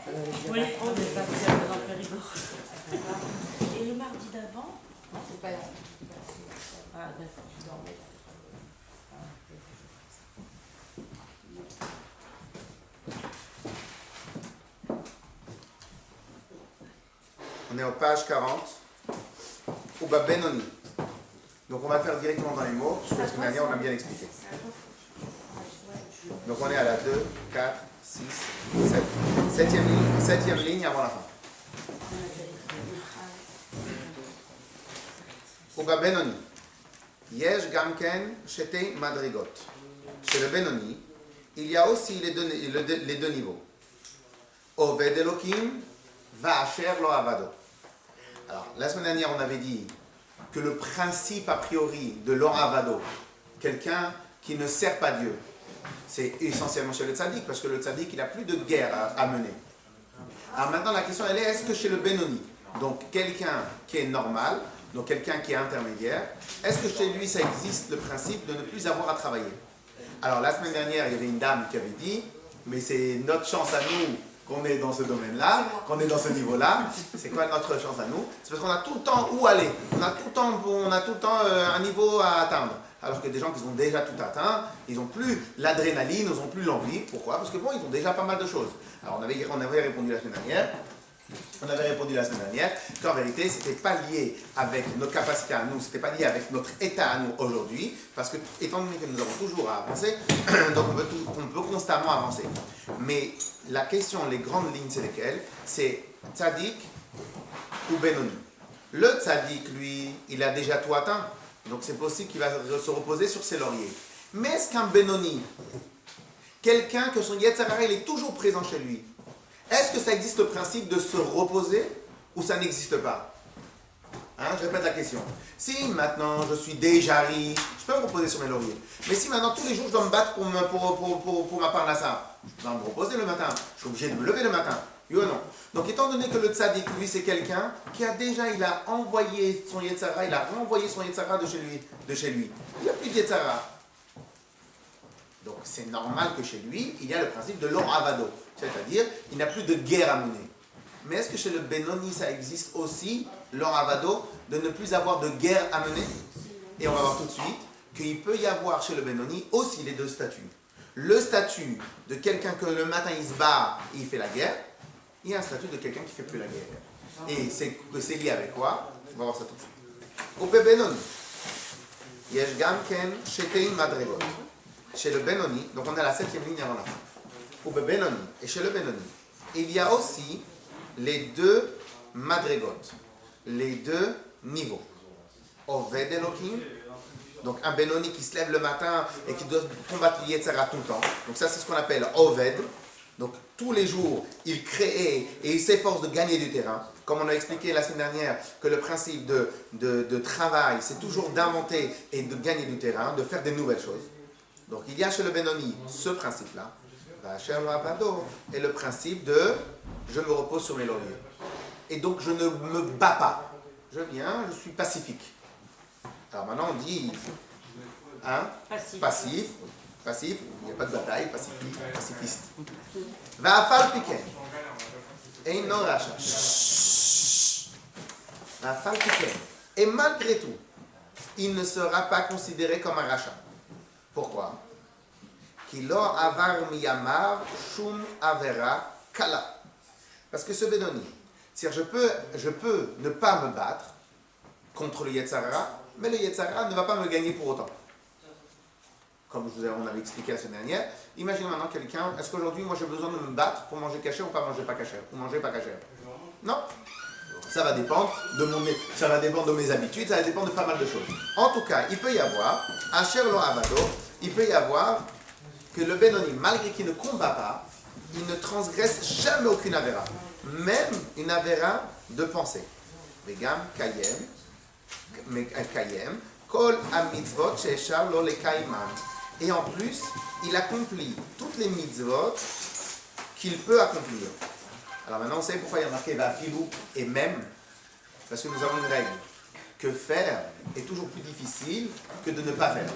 Oui, on n'est pas bien dans le Périgord. Et le mardi d'avant? Non, c'est pas. Ah, d'accord. Je dormais. On est en page 40. Ouba Benoni. Donc on va faire directement dans les mots, parce que la semaine dernière on a bien expliqué. Donc on est à la 2, 4, 6, 7. Septième ligne avant la fin. Ouba Benoni. Yesh Gamken Shete Madrigot. Chez le Benoni, il y a aussi les deux niveaux. Oved Elohim Va'asher Lo Avado. Alors, la semaine dernière, on avait dit que le principe a priori de Lo Avado, quelqu'un qui ne sert pas Dieu, c'est essentiellement chez le tzaddik, parce que le tzaddik, il n'a plus de guerre à mener. Alors maintenant, la question, elle est, est-ce que chez le Benoni, donc quelqu'un qui est normal, donc quelqu'un qui est intermédiaire, est-ce que chez lui, ça existe le principe de ne plus avoir à travailler? Alors, la semaine dernière, il y avait une dame qui avait dit, mais c'est notre chance à nous qu'on est dans ce domaine-là, qu'on est dans ce niveau-là. C'est quoi notre chance à nous? C'est parce qu'on a tout le temps où aller. On a tout le temps un niveau à atteindre. Alors que des gens qui ont déjà tout atteint, ils n'ont plus l'adrénaline, ils n'ont plus l'envie. Pourquoi? Parce que bon, ils ont déjà pas mal de choses. Alors on avait répondu la semaine dernière. Qu'en vérité, ce n'était pas lié avec nos capacités à nous, ce n'était pas lié avec notre état à nous aujourd'hui, parce que, étant donné que nous avons toujours à avancer, donc on peut constamment avancer. Mais la question, les grandes lignes, c'est lesquelles? C'est tzaddik ou benoni. Le tzaddik, lui, il a déjà tout atteint, donc c'est possible qu'il va se reposer sur ses lauriers. Mais est-ce qu'un benoni, quelqu'un que son yetzer hara, il est toujours présent chez lui, est-ce que ça existe le principe de se reposer ou ça n'existe pas? Je répète la question. Si maintenant je suis déjà riche, je peux me reposer sur mes lauriers. Mais si maintenant tous les jours je dois me battre pour ma parnassa, je dois me reposer le matin. Je suis obligé de me lever le matin. Oui ou non? Donc étant donné que le tzaddik, lui, c'est quelqu'un qui a déjà, il a envoyé son yetzer hara, il a renvoyé son yetzer hara de chez lui. Il n'a plus de yetzer hara. Donc c'est normal que chez lui, il y a le principe de l'or avado. C'est-à-dire, il n'a plus de guerre à mener. Mais est-ce que chez le Benoni, ça existe aussi, l'or avado, de ne plus avoir de guerre à mener? Et on va voir tout de suite qu'il peut y avoir chez le Benoni aussi les deux statuts. Le statut de quelqu'un que le matin il se bat et il fait la guerre, il y a un statut de quelqu'un qui ne fait plus la guerre. Et c'est lié avec quoi? On va voir ça tout de suite. Au Benoni, yesh gamken shetei madregot. Chez le Benoni, donc on est à la 7e ligne avant la fin. Ou Benoni, et chez le Benoni, il y a aussi les deux madrigotes, les deux niveaux. Oved Elohim, donc un Benoni qui se lève le matin et qui doit combattre le yetzer hara tout le temps. Donc ça c'est ce qu'on appelle Oved. Donc tous les jours, il crée et il s'efforce de gagner du terrain. Comme on a expliqué la semaine dernière que le principe de travail, c'est toujours d'inventer et de gagner du terrain, de faire des nouvelles choses. Donc il y a chez le Benoni ce principe-là, et le principe de je me repose sur mes lauriers. Et donc je ne me bats pas. Je viens, je suis pacifique. Alors maintenant on dit passif, il n'y a pas de bataille, pacifiste. Va'afal piken. Eino racha. Va'afal piken. Et malgré tout, il ne sera pas considéré comme un rachat. Pourquoi? Parce que ce Benoni, c'est-à-dire je peux ne pas me battre contre le yetzer hara, mais le yetzer hara ne va pas me gagner pour autant. Comme on avait expliqué la semaine dernière, imaginez maintenant quelqu'un, est-ce qu'aujourd'hui moi j'ai besoin de me battre pour manger caché ou pas manger pas caché, ou manger pas caché? Non. Ça va dépendre de mes habitudes, ça va dépendre de pas mal de choses. En tout cas, il peut y avoir, Asher lo avado, il peut y avoir que le Benoni, malgré qu'il ne combat pas, il ne transgresse jamais aucune avéra, même une avéra de pensée. Vegam kayem, kol ha-mitzvot she'eshar lo lekaiman. Et en plus, il accomplit toutes les mitzvot qu'il peut accomplir. Alors maintenant, on sait pourquoi il y a marqué va'afilou et même, parce que nous avons une règle, que faire est toujours plus difficile que de ne pas faire.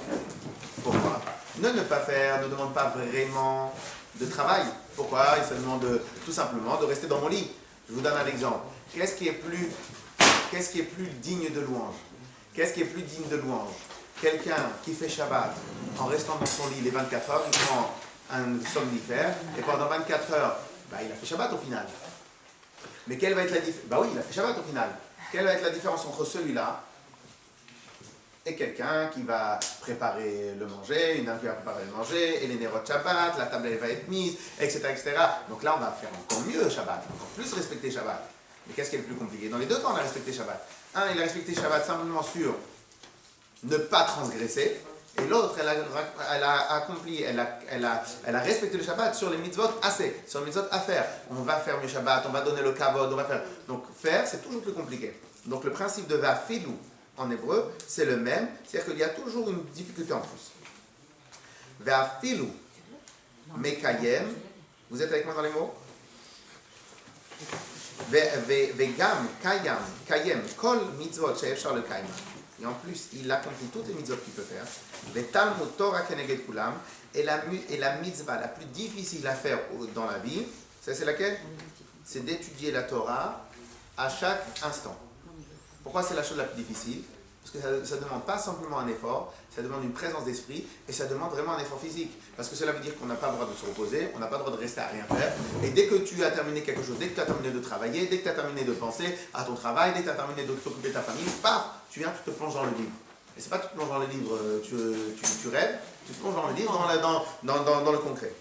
Pourquoi? Ne pas faire ne demande pas vraiment de travail. Pourquoi? Il se demande tout simplement de rester dans mon lit. Je vous donne un exemple. Qu'est-ce qui est plus digne de louange? Qu'est-ce qui est plus digne de louange? Quelqu'un qui fait Shabbat en restant dans son lit les 24 heures, il prend un somnifère et pendant 24 heures, il a fait Shabbat au final. Mais quelle va être la différence? Oui, il a fait Shabbat au final. Quelle va être la différence entre celui-là et quelqu'un qui va préparer le manger, une dame qui va préparer le manger, et les nérots de Shabbat, la table elle va être mise, etc., etc. Donc là, on va faire encore mieux Shabbat, encore plus respecter Shabbat. Mais qu'est-ce qui est le plus compliqué? Dans les deux cas, on a respecté Shabbat. Un, il a respecté Shabbat simplement sur ne pas transgresser, et l'autre, elle a accompli, elle a respecté le Shabbat sur les mitzvot assez, sur les mitzvot à faire. On va faire mieux Shabbat, on va donner le kavod, on va faire. Donc faire, c'est toujours plus compliqué. Donc le principe de va'afilu en hébreu, c'est le même, c'est-à-dire qu'il y a toujours une difficulté en plus. Va'afilu mekayem, vous êtes avec moi dans les mots? Vegam kayem kol mitzvot she'efshar lekayem. Et en plus, il accomplit toutes les mitzvot qu'il peut faire. Le Talmud Torah keneged kulam, et la mitzvah la plus difficile à faire dans la vie, c'est laquelle? C'est d'étudier la Torah à chaque instant. Pourquoi c'est la chose la plus difficile? Parce que ça ne demande pas simplement un effort, ça demande une présence d'esprit, et ça demande vraiment un effort physique. Parce que cela veut dire qu'on n'a pas le droit de se reposer, on n'a pas le droit de rester à rien faire. Et dès que tu as terminé quelque chose, dès que tu as terminé de travailler, dès que tu as terminé de penser à ton travail, dès que tu as terminé de t'occuper de ta famille, paf, tu viens, tu te plonges dans le livre. Et c'est pas que tu te plonges dans le livre, tu rêves, tu te plonges dans le livre, dans le concret.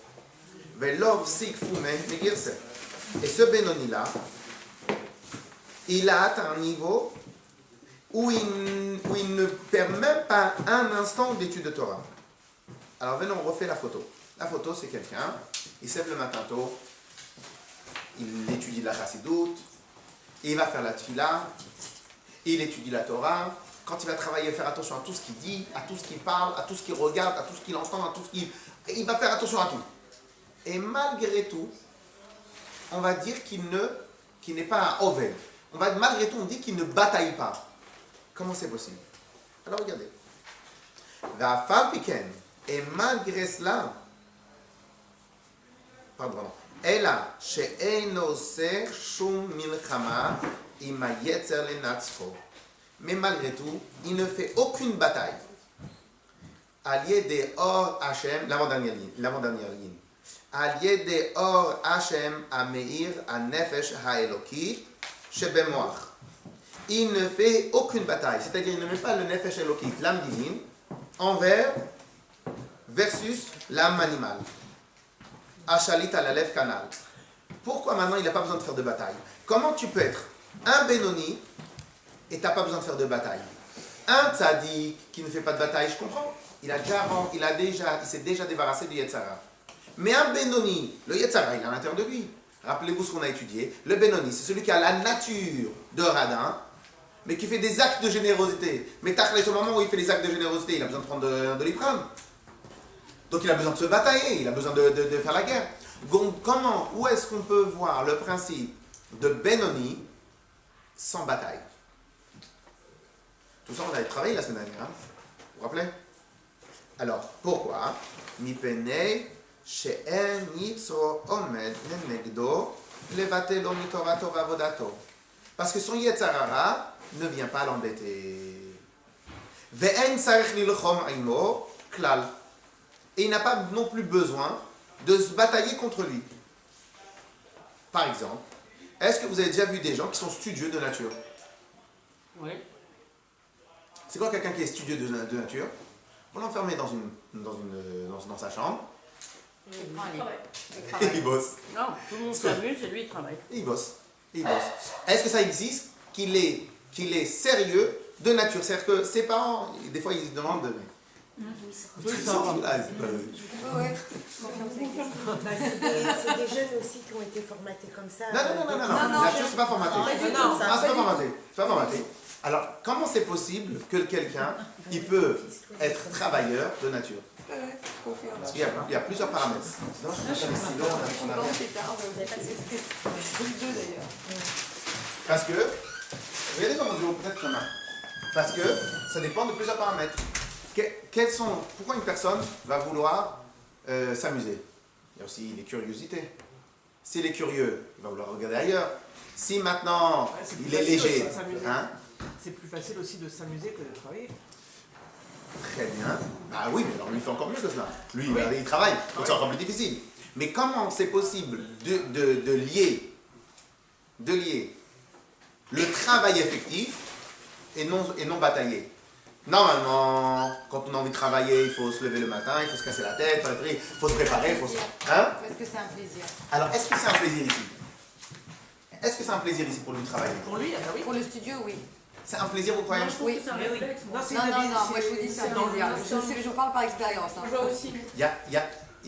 Et ce Benoni-là, il a atteint un niveau où il ne perd même pas un instant d'étude de Torah. Alors venons, on refait la photo. La photo, c'est quelqu'un, il se lève le matin tôt, il étudie la chassidoute, il va faire la tfila, il étudie la Torah. Quand il va travailler, faire attention à tout ce qu'il dit, à tout ce qu'il parle, à tout ce qu'il regarde, à tout ce qu'il entend, à tout ce qu'il... Il va faire attention à tout. Et malgré tout, on va dire qu'il n'est pas un oved. Malgré tout, on dit qu'il ne bataille pas. Comment c'est possible? Alors regardez. Et malgré cela, Ela she'eino ser shum milchama ima yetzer lenatzcho. Mais malgré tout, il ne fait aucune bataille. Allié des or Hashem, l'avant-dernière ligne. Allié des or Hashem ameir a nefesh haelokit shebemoach. Il ne fait aucune bataille, c'est-à-dire il ne met pas le nefesh elokit, l'âme divine, versus l'âme animale. Achalit à la lèvre canal. Pourquoi maintenant il n'a pas besoin de faire de bataille? Comment tu peux être un Benoni et tu n'as pas besoin de faire de bataille? Un tzaddik qui ne fait pas de bataille, je comprends. Il s'est déjà débarrassé du Yetzara. Mais un Benoni, le Yetzara, il est à l'intérieur de lui. Rappelez-vous ce qu'on a étudié. Le Benoni, c'est celui qui a la nature de radin, mais qui fait des actes de générosité. Mais tachlès, au moment où il fait les actes de générosité, il a besoin de prendre de l'iprane. Donc il a besoin de se batailler, il a besoin de faire la guerre. Donc où est-ce qu'on peut voir le principe de Benoni sans bataille? Tout ça, on avait travaillé la semaine dernière. Vous vous rappelez? Alors, pourquoi? Mipenei she'en yitzro omed nenegdo levatelo mitorato vavodato. Parce que son Yetzarara ne vient pas l'embêter. Ve'en sarich lilchom aimo klal. Et il n'a pas non plus besoin de se batailler contre lui. Par exemple, est-ce que vous avez déjà vu des gens qui sont studieux de nature? Oui. C'est quoi quelqu'un qui est studieux de nature? On l'enferme dans sa chambre. Il bosse. Non, tout le monde s'amuse et lui il travaille. Il bosse. Est-ce que ça existe qu'il est sérieux de nature? C'est-à-dire que ses parents, des fois, ils se demandent... C'est des jeunes aussi qui ont été formatés comme ça. Non, nature, c'est pas formaté. C'est pas formaté. Alors, comment c'est possible que quelqu'un, il peut être travailleur de nature? Parce qu'il y a plusieurs paramètres. Parce que, regardez comment je peut-être comme parce que ça dépend de plusieurs paramètres. Pourquoi une personne va vouloir s'amuser? il y a aussi les curiosités. S'il est curieux, il va vouloir regarder ailleurs. Si maintenant, Ouais, c'est plus il est facile léger, aussi de s'amuser. hein, C'est plus facile aussi de s'amuser que de travailler. très bien. Ah oui, mais alors lui il fait encore mieux que cela. Lui, Oui. il travaille, donc Oui. c'est encore plus difficile. Mais comment c'est possible de lier le travail effectif et non bataillé? Normalement, quand on a envie de travailler, il faut se lever le matin, il faut se casser la tête, il faut se préparer, il faut se... Hein? Est-ce que c'est un plaisir? Alors, est-ce que c'est un plaisir ici? Est-ce que c'est un plaisir ici pour lui de travailler? Pour lui, ah bah oui. Pour le studio, oui. C'est un plaisir, vous croyez? Oui. C'est un Mais oui. réflexe, moi. Non, c'est Non, une non, habitude, non, moi je vous dis c'est un dans plaisir. l'instant. Je parle par expérience. hein. Je vois aussi. Il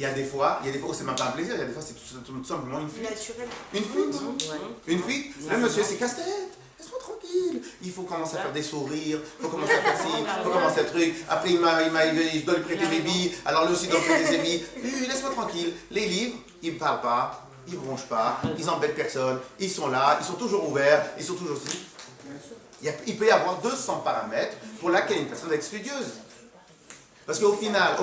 y a des fois où c'est même pas un plaisir, il y a des fois c'est tout simplement une fuite. Naturel. Une fuite. Ouais. Une fuite. Le monsieur c'est casse-tête. Laisse-moi tranquille. Il faut commencer à faire des sourires, il faut commencer à faire ci, il faut commencer à truc. Après je dois lui prêter mes billes, alors lui aussi doit prêter ses billes. Laisse-moi tranquille. Les livres, ils ne parlent pas, ils ne bronchent pas, ils embêtent personne, ils sont là, ils sont toujours ouverts, ils sont toujours aussi. Il peut y avoir 200 paramètres pour laquelle une personne doit être studieuse. Parce qu'au final,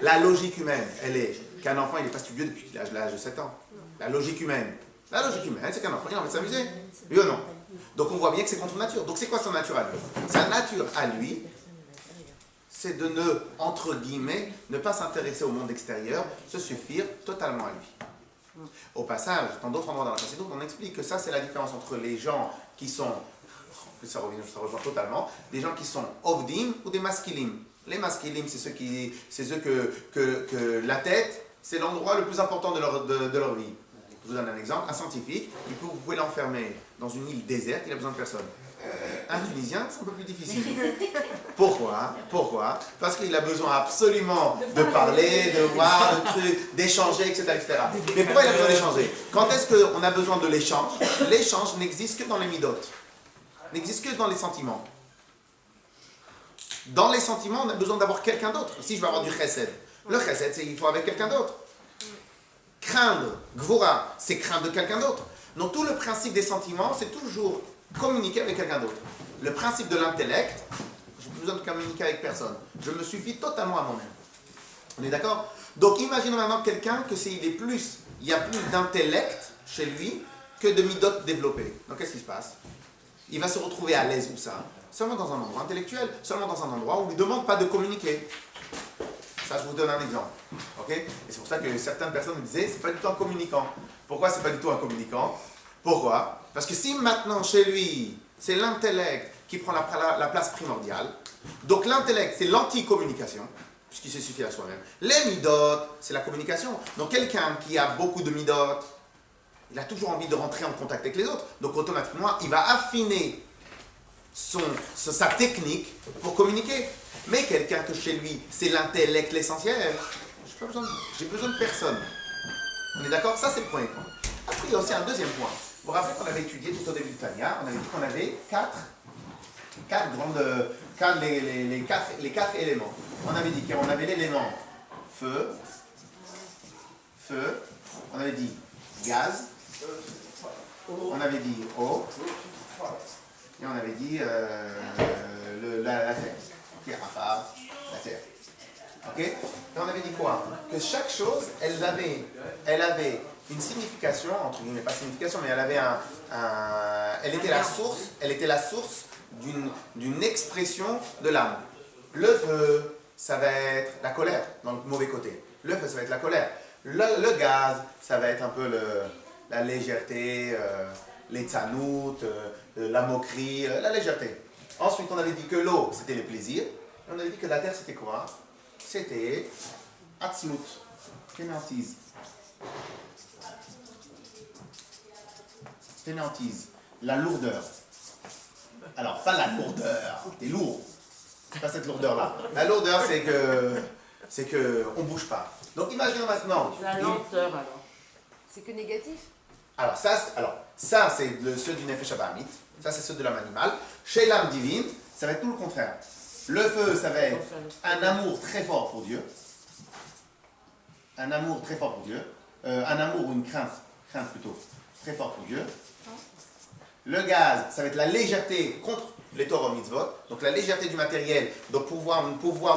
la logique humaine, elle est qu'un enfant, il n'est pas studieux depuis qu'il a l'âge de 7 ans. La logique humaine, c'est qu'un enfant, il a envie de s'amuser. Oui ou non? Donc on voit bien que c'est contre nature. Donc c'est quoi son nature à lui? Sa nature à lui, c'est de ne, entre guillemets, ne pas s'intéresser au monde extérieur, se suffire totalement à lui. Au passage, dans d'autres endroits dans la Chassidoute, on explique que ça, c'est la différence entre les gens qui sont, ça rejoint totalement, des gens qui sont ovdim ou des maskilim. Les maskilim, c'est ceux que la tête, c'est l'endroit le plus important de leur vie. Je vous donne un exemple, un scientifique, vous pouvez l'enfermer dans une île déserte, il n'a besoin de personne. Un Tunisien, c'est un peu plus difficile. Pourquoi? Parce qu'il a besoin absolument de parler, de voir, de trucs, d'échanger, etc., etc. Mais pourquoi il a besoin d'échanger? Quand est-ce qu'on a besoin de l'échange? L'échange n'existe que dans les midotes, n'existe que dans les sentiments. Dans les sentiments, on a besoin d'avoir quelqu'un d'autre. Si je veux avoir du chesed, le chesed, c'est qu'il faut avec quelqu'un d'autre. Craindre, gvura, c'est craindre de quelqu'un d'autre. Donc tout le principe des sentiments, c'est toujours communiquer avec quelqu'un d'autre. Le principe de l'intellect, je n'ai besoin de communiquer avec personne. Je me suffis totalement à moi-même. On est d'accord? Donc imaginons maintenant quelqu'un il y a plus d'intellect chez lui que de midot développées. Donc qu'est-ce qui se passe? Il va se retrouver à l'aise où ça? Seulement dans un endroit intellectuel, seulement dans un endroit où on ne lui demande pas de communiquer. Ça, je vous donne un exemple. Okay? Et c'est pour ça que certaines personnes me disaient, c'est pas du tout un communicant. Pourquoi c'est pas du tout un communicant? Pourquoi? Parce que si maintenant chez lui, c'est l'intellect qui prend la place primordiale, donc l'intellect c'est l'anti-communication, puisqu'il se suffit à soi-même. Les midot, c'est la communication. Donc quelqu'un qui a beaucoup de midot, il a toujours envie de rentrer en contact avec les autres. Donc automatiquement, il va affiner sa technique pour communiquer. Mais quelqu'un que chez lui, c'est l'intellect l'essentiel, j'ai besoin de personne. On est d'accord? Ça, c'est le premier point. Après, il y a aussi un deuxième point. Vous vous rappelez qu'on avait étudié tout au début de Tania, on avait dit qu'on avait les quatre éléments. On avait dit qu'on avait l'élément feu, on avait dit gaz, on avait dit eau, et on avait dit la terre. La terre. Ok? Et on avait dit quoi? Que chaque chose, elle avait une signification, entre guillemets, pas signification, mais elle était la source d'une expression de l'âme. Le feu, ça va être la colère, dans le mauvais côté. Le feu, ça va être la colère. Le gaz, ça va être un peu la légèreté, les tzanout, la moquerie, la légèreté. Ensuite, on avait dit que l'eau, c'était les plaisirs. Et on avait dit que la terre, c'était quoi? C'était atzlut, fainéantise. Fainéantise, la lourdeur. Alors, pas la lourdeur, t'es lourd. C'est pas cette lourdeur-là. La lourdeur, c'est que on bouge pas. Donc, imaginons maintenant. La lenteur, alors. C'est que négatif. Alors, ça c'est ceux du Nefesh Abahamit. Ça, c'est ceux de l'âme animale. Chez l'âme divine, ça va être tout le contraire. Le feu, ça va être un amour très fort pour Dieu. Un amour très fort pour Dieu. Un amour ou une crainte plutôt, très fort pour Dieu. Le gaz, ça va être la légèreté contre les Torah mitzvot. Donc la légèreté du matériel, donc pouvoir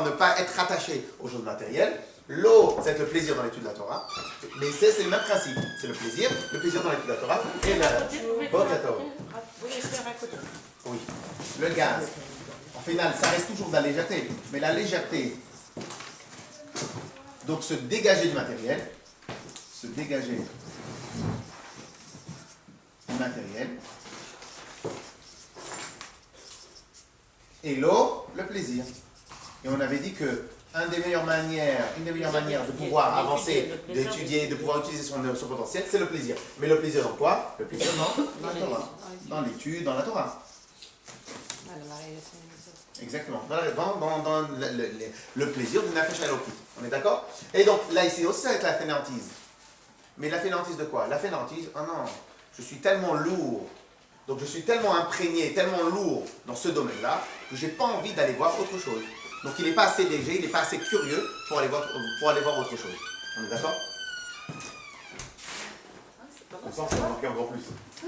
ne pas être attaché aux choses matérielles. L'eau, c'est le plaisir dans l'étude de la Torah. Mais c'est le même principe. C'est le plaisir dans l'étude de la Torah. Et la Bon, d'accord. Vous pouvez faire à côté. Oui. Le gaz. En final, ça reste toujours de la légèreté. Mais la légèreté, donc se dégager du matériel, se dégager du matériel. Et l'eau, le plaisir. Et on avait dit que une des meilleures manières de pouvoir avancer, d'étudier, de pouvoir utiliser son potentiel, c'est le plaisir. Mais le plaisir dans quoi? Le plaisir dans la Torah. Dans l'étude, dans la Torah. Exactement. Dans le plaisir du nafesh halokit. On est d'accord? Et donc là, ici aussi, ça va être la fainéantise. Mais la fainéantise de quoi? La fainéantise, oh non, je suis tellement lourd. Donc je suis tellement imprégné, tellement lourd dans ce domaine-là, que je n'ai pas envie d'aller voir autre chose. Donc il n'est pas assez léger, il n'est pas assez curieux pour aller voir autre chose. On est d'accord? On sent que ça va manquer encore plus.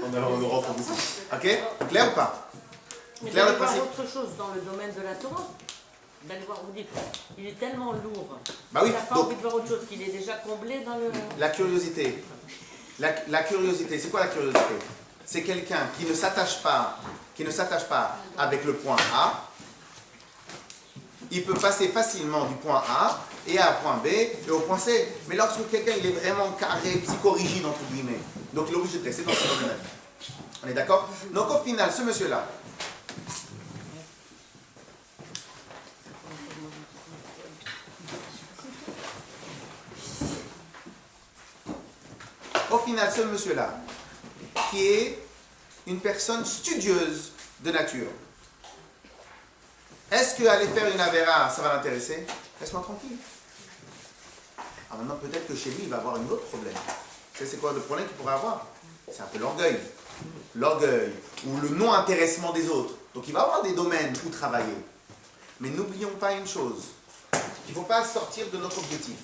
On rentre beaucoup. Ok? Clair ou pas? Mais Clair le d'aller voir principe? autre chose dans le domaine de la Torah. D'aller voir, vous dites, il est tellement lourd. Bah oui, il n'a pas donc- envie de voir autre chose, qu'il est déjà comblé dans le... La curiosité. La curiosité, c'est quoi la curiosité? C'est quelqu'un qui ne s'attache pas avec le point A. Il peut passer facilement du point A et à un point B et au point C. Mais lorsque quelqu'un il est vraiment carré, psychorigide entre guillemets, donc il est obligé de rester dans ce domaine. On est d'accord? Donc au final, ce monsieur-là, qui est une personne studieuse de nature, est-ce qu'aller faire une avéra, ça va l'intéresser? Laisse-moi tranquille. Ah, maintenant, peut-être que chez lui, il va avoir un autre problème. C'est quoi le problème qu'il pourrait avoir? C'est un peu l'orgueil. L'orgueil ou le non-intéressement des autres. Donc, il va avoir des domaines où travailler. Mais n'oublions pas une chose. Il ne faut pas sortir de notre objectif.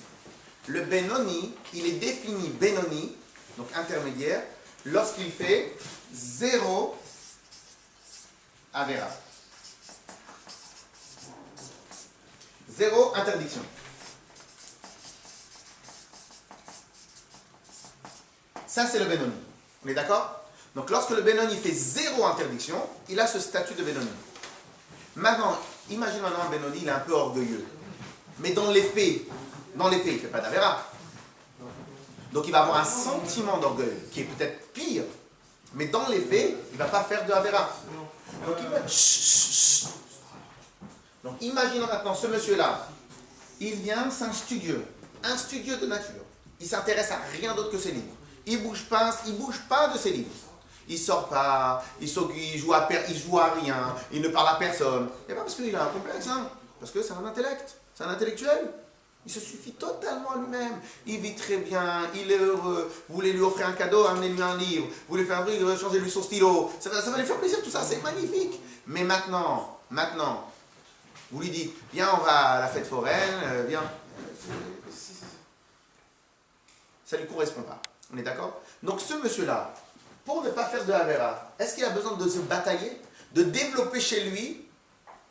Le Benoni, il est défini Benoni, donc intermédiaire, lorsqu'il fait 0 avéra. 0 interdiction. Ça, c'est le Benoni. On est d'accord? Donc, lorsque le Benoni fait 0 interdiction, il a ce statut de Benoni. Maintenant, imagine maintenant un Benoni, il est un peu orgueilleux. Mais dans les faits, il ne fait pas d'avéra. Donc, il va avoir un sentiment d'orgueil qui est peut-être pire. Mais dans les faits, il ne va pas faire de avéra. Donc, il va... Donc, imaginons maintenant ce monsieur-là. Il vient, c'est un studieux de nature. Il s'intéresse à rien d'autre que ses livres. Il bouge pas de ses livres. Il sort pas, il joue à rien, il ne parle à personne. Et pas parce qu'il a un complexe, hein, parce que c'est un intellect, c'est un intellectuel. Il se suffit totalement à lui-même. Il vit très bien, il est heureux. Vous voulez lui offrir un cadeau, amenez-lui un livre. Vous voulez faire un truc, changez-lui son stylo. Ça va lui faire plaisir, tout ça, c'est magnifique. Mais maintenant, vous lui dites, viens, on va à la fête foraine, viens. Ça ne lui correspond pas. On est d'accord? Donc ce monsieur-là, pour ne pas faire de Havera, est-ce qu'il a besoin de se batailler, de développer chez lui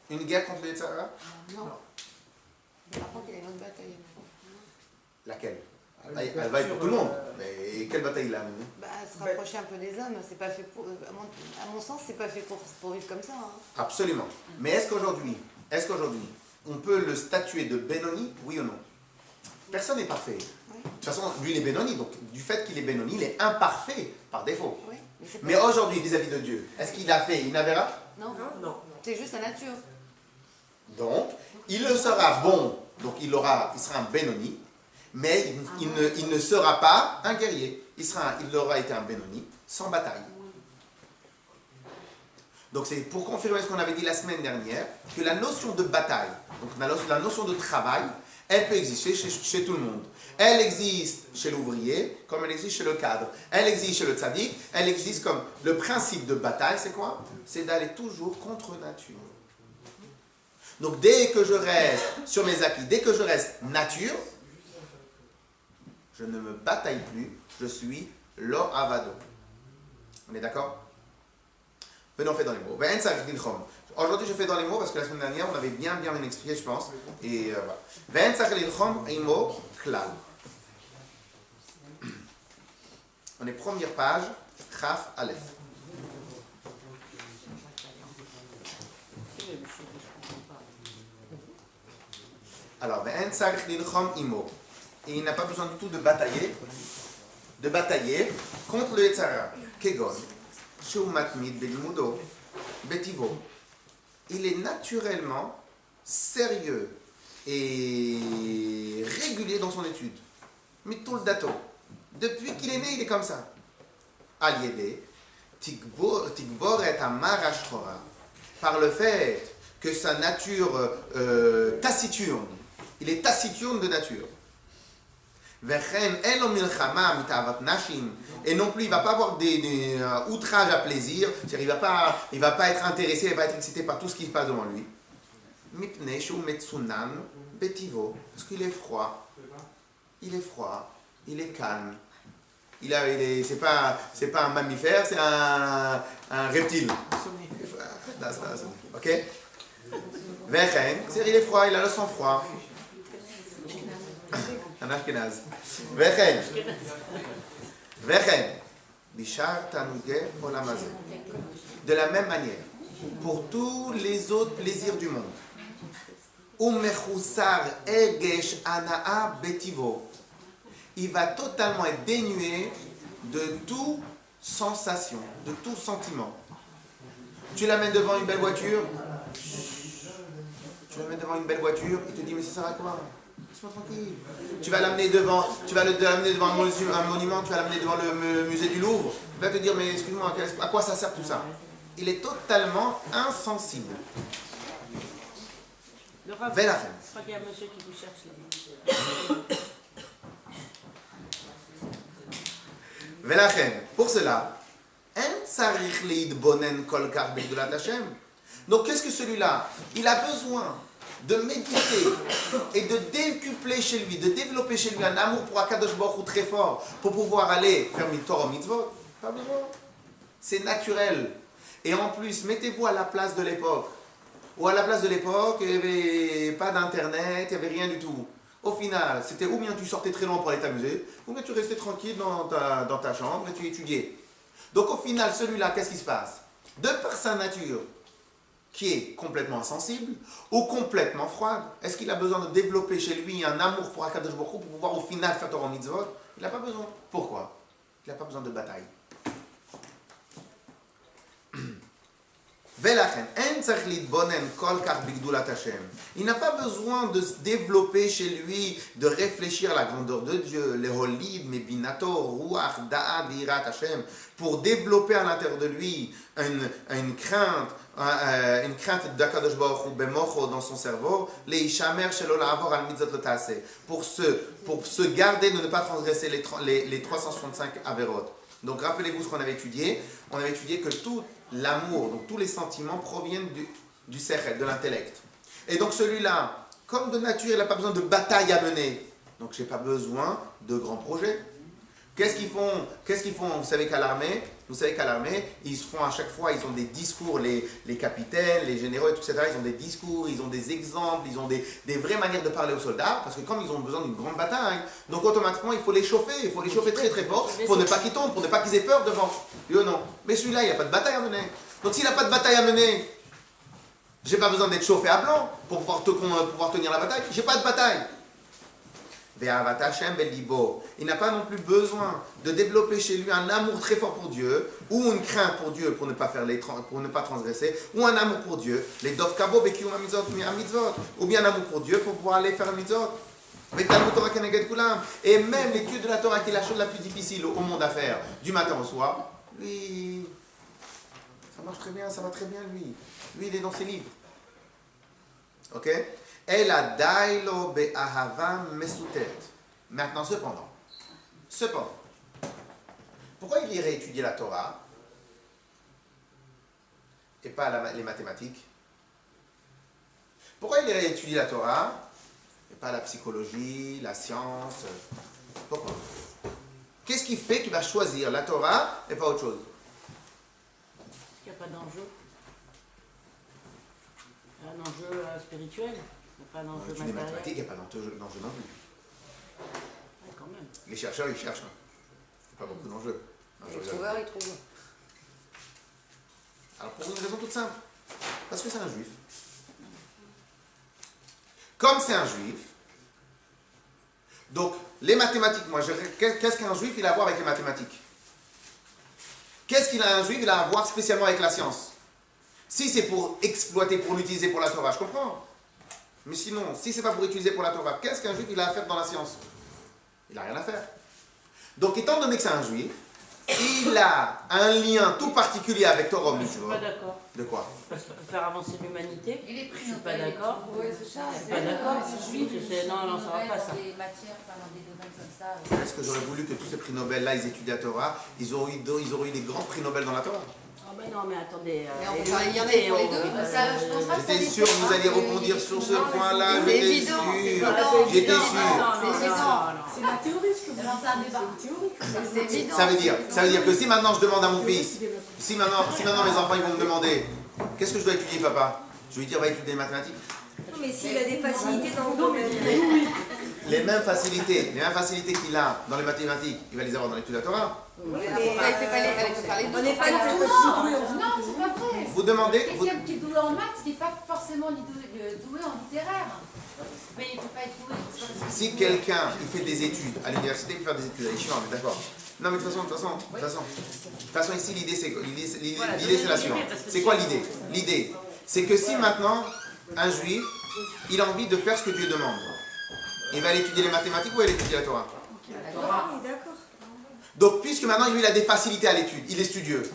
une guerre contre les Yetzirah? Non. Par contre, il y a une autre bataille. Laquelle? Elle va être pour tout le monde. Mais quelle bataille il a amenée? Se rapprocher un peu des hommes, c'est pas fait pour. À mon sens, c'est pas fait pour vivre comme ça. Hein. Absolument. Mais est-ce qu'aujourd'hui, on peut le statuer de Benoni, oui ou non? Personne n'est parfait. Oui. De toute façon, lui il est Benoni, donc du fait qu'il est Benoni, il est imparfait par défaut. Oui, mais aujourd'hui, vis-à-vis de Dieu, est-ce qu'il a fait une Avera? Non. Non. C'est juste la nature. Donc, il le sera bon, donc il sera un Benoni, mais il ne sera pas un guerrier. Il aura été un Benoni sans bataille. Donc c'est pour confirmer ce qu'on avait dit la semaine dernière, que la notion de bataille, donc la notion de travail, elle peut exister chez tout le monde. Elle existe chez l'ouvrier, comme elle existe chez le cadre. Elle existe chez le tzaddik, elle existe comme... Le principe de bataille, c'est quoi? C'est d'aller toujours contre nature. Donc dès que je reste sur mes acquis, dès que je reste nature, je ne me bataille plus, je suis lo avado. On est d'accord? Venez, on fait dans les mots. Ve'en tzarich lilchom. Aujourd'hui, je fais dans les mots parce que la semaine dernière, on avait bien expliqué, je pense. Et voilà. Ve'en tzarich lilchom imo klal. On est première page, Chaf Aleph. Alors, ve'en tzarich lilchom imo. Et il n'a pas besoin du tout de batailler contre le Yetzara. Kegon, Sheu matmid belimudo, betivo. Il est naturellement sérieux et régulier dans son étude. Mitul dato. Depuis qu'il est né, il est comme ça. Al-Yede, Tigbor et Amar Ashchora. Par le fait que sa nature taciturne, il est taciturne de nature. Et non plus, il ne va pas avoir des outrages à plaisir, c'est-à-dire il va pas être intéressé, il va pas être excité par tout ce qui se passe devant lui. Parce qu'il est froid, il est calme. C'est pas un mammifère, c'est un reptile. Ok? C'est-à-dire il est froid, il a le sang froid. Un Ashkenaz. Vechen. Bishar Tanugé Olam Hazé. De la même manière, pour tous les autres plaisirs du monde. Umechusar Egesh Anaa Betivo. Il va totalement être dénué de toute sensation, de tout sentiment. Tu l'amènes devant une belle voiture. Il te dit mais ça sert à quoi? Laisse-moi tranquille. Tu vas l'amener devant un monument, tu vas l'amener devant le musée du Louvre. Il va te dire, mais excuse-moi, à quoi ça sert tout ça? Il est totalement insensible. Le Rav, je crois qu'il y a un monsieur qui vous cherche là. Velachen, pour cela, donc qu'est-ce que celui-là? Il a besoin de méditer et de décupler chez lui, de développer chez lui un amour pour Akadosh Baruch Hu très fort pour pouvoir aller faire Torah mitzvot. Pas besoin. C'est naturel. Et en plus, mettez-vous à la place de l'époque. Ou à la place de l'époque, il n'y avait pas d'internet, il n'y avait rien du tout. Au final, c'était ou bien tu sortais très loin pour aller t'amuser, ou bien tu restais tranquille dans ta chambre et tu étudiais. Donc au final, celui-là, qu'est-ce qui se passe? De par sa nature, qui est complètement insensible ou complètement froide, est-ce qu'il a besoin de développer chez lui un amour pour Akadosh Baruch Hu pour pouvoir au final faire Torah mitzvot? Il n'a pas besoin. Pourquoi? Il n'a pas besoin de bataille. Il n'a pas besoin de se développer chez lui, de réfléchir à la grandeur de Dieu, pour développer à l'intérieur de lui une crainte d'Akadosh Baruch Hu dans son cerveau, pour se garder de ne pas transgresser les 365 avérotes. Donc rappelez-vous ce qu'on avait étudié. On avait étudié que tout l'amour, donc tous les sentiments proviennent du sechel, de l'intellect. Et donc celui-là, comme de nature, il n'a pas besoin de bataille à mener. Donc je n'ai pas besoin de grands projets. Qu'est-ce qu'ils font? Vous savez qu'à l'armée, ils se font à chaque fois, ils ont des discours, les capitaines, les généraux, etc. Ils ont des discours, ils ont des exemples, ils ont des vraies manières de parler aux soldats, parce que comme ils ont besoin d'une grande bataille, donc automatiquement il faut les chauffer très très fort pour ne pas qu'ils tombent, pour ne pas qu'ils aient peur devant. Oui ou non? Mais celui-là, il n'y a pas de bataille à mener. Donc s'il n'a pas de bataille à mener, j'ai pas besoin d'être chauffé à blanc pour pouvoir tenir la bataille. J'ai pas de bataille. Il n'a pas non plus besoin de développer chez lui un amour très fort pour Dieu, ou une crainte pour Dieu pour ne pas transgresser, ou un amour pour Dieu, les dovkabo bekium mitzvot, ou bien un amour pour Dieu pour pouvoir aller faire un mitzvot. Et même l'étude de la Torah, qui est la chose la plus difficile au monde à faire, du matin au soir, lui, ça marche très bien, ça va très bien lui. Lui, il est dans ses livres. Ok? Maintenant, cependant, pourquoi il irait étudier la Torah et pas les mathématiques? Pourquoi il irait étudier la Torah et pas la psychologie, la science? Pourquoi? Qu'est-ce qui fait qu'il va choisir la Torah et pas autre chose? qu'il n'y a pas d'enjeu. Un enjeu spirituel, il n'y a pas d'enjeu Dans les matériel. mathématiques, il n'y a pas d'enjeu non plus. Ouais, quand même. Les chercheurs, ils cherchent. Il n'y a pas beaucoup d'enjeux. Non, je Les rigole. trouveurs, ils trouvent. Alors pour une raison toute simple. Parce que c'est un juif. Comme c'est un juif, donc les mathématiques, moi, qu'est-ce qu'un juif il a à voir avec les mathématiques? Qu'est-ce qu'il a un juif il a à voir spécialement avec la science? Si c'est pour exploiter, pour l'utiliser pour la Torah, je comprends. Mais sinon, si c'est pas pour utiliser pour la Torah, qu'est-ce qu'un juif il a à faire dans la science? Il n'a rien à faire. Donc étant donné que c'est un juif, il a un lien tout particulier avec Torah Je ne suis Mitzvot. pas d'accord. De quoi? Parce que pour faire avancer l'humanité, Et les je prix suis pas Nobel et d'accord. tout, ouais, c'est ça. Je suis pas d'accord. Non, ça va pas ça. Dans des matières, enfin, dans des domaines comme ça. Est-ce que j'aurais voulu que tous ces prix Nobel là, ils étudient la Torah, ils auraient eu des grands prix Nobel dans la Torah? Ah ben non, mais attendez. Mais on peut parler, il y en a pour les deux. Ça, je pense pas que ça J'étais sûr que vous alliez rebondir sur ce point-là, c'est j'étais évident, c'est sûr. évident. J'étais Non, sûr. non, C'est non, évident. non, non. C'est la théorie, ce que vous Alors, c'est un débat. C'est évident. Ça veut dire que si maintenant je demande à mon fils, si maintenant mes enfants ils vont me demander, qu'est-ce que je dois étudier papa? Je vais lui dire va étudier les mathématiques. Non, mais s'il a des facilités dans le domaine. Les mêmes facilités qu'il a dans les mathématiques, il va les avoir dans l'étude de la Torah. Oui, Elle mais fait pas les on deux. n'est pas Non, tous. non, c'est pas vrai. Vous demandez, Quelqu'un qui est doué en maths, il n'est pas forcément doué en littéraire. Mais il ne peut pas être doué. si quelqu'un il fait des études à l'université, il peut faire des études à l'Yeshiva, on est d'accord. Non mais de toute façon ici l'idée c'est la suivante. C'est quoi l'idée? L'idée, c'est que si maintenant un juif, il a envie de faire ce que Dieu demande, il va aller étudier les mathématiques ou il va aller étudier la Torah? Oui, d'accord. Donc puisque maintenant lui il a des facilités à l'étude, il est studieux.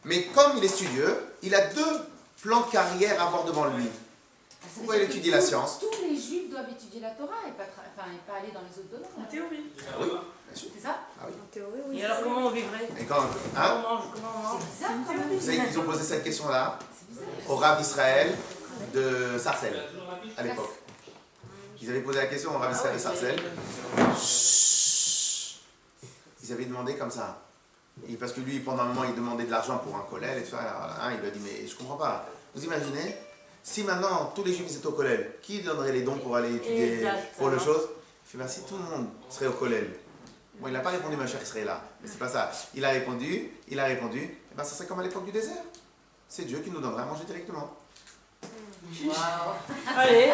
Mais comme il est studieux, il a deux plans de carrière à avoir devant lui. Pourquoi il étudie la science? Tous les juifs doivent étudier la Torah et pas aller dans les autres domaines. En théorie. Ah oui, bien sûr. C'est ça? Ah oui. En théorie, oui. Et alors comment on vivrait? Et quand, hein? Comment on mange? C'est bizarre quand même. Vous savez qu'ils ont posé cette question-là au Rav d'Israël de Sarcelles, à l'époque. Ils avaient posé la question au Rav d'Israël de Sarcelles. Chut. Ils avaient demandé comme ça. Et parce que lui, pendant un moment, il demandait de l'argent pour un collège et tout ça. Alors, hein, il lui a dit, mais je comprends pas. Vous imaginez, si maintenant tous les juifs étaient au collège, qui donnerait les dons pour aller étudier pour le chose? Il fait, ben, si tout le monde serait au collège. Bon, il n'a pas répondu, ma chère, il serait là. Mais c'est pas ça. Il a répondu, eh ben, ça serait comme à l'époque du désert. C'est Dieu qui nous donnerait à manger directement. Allez.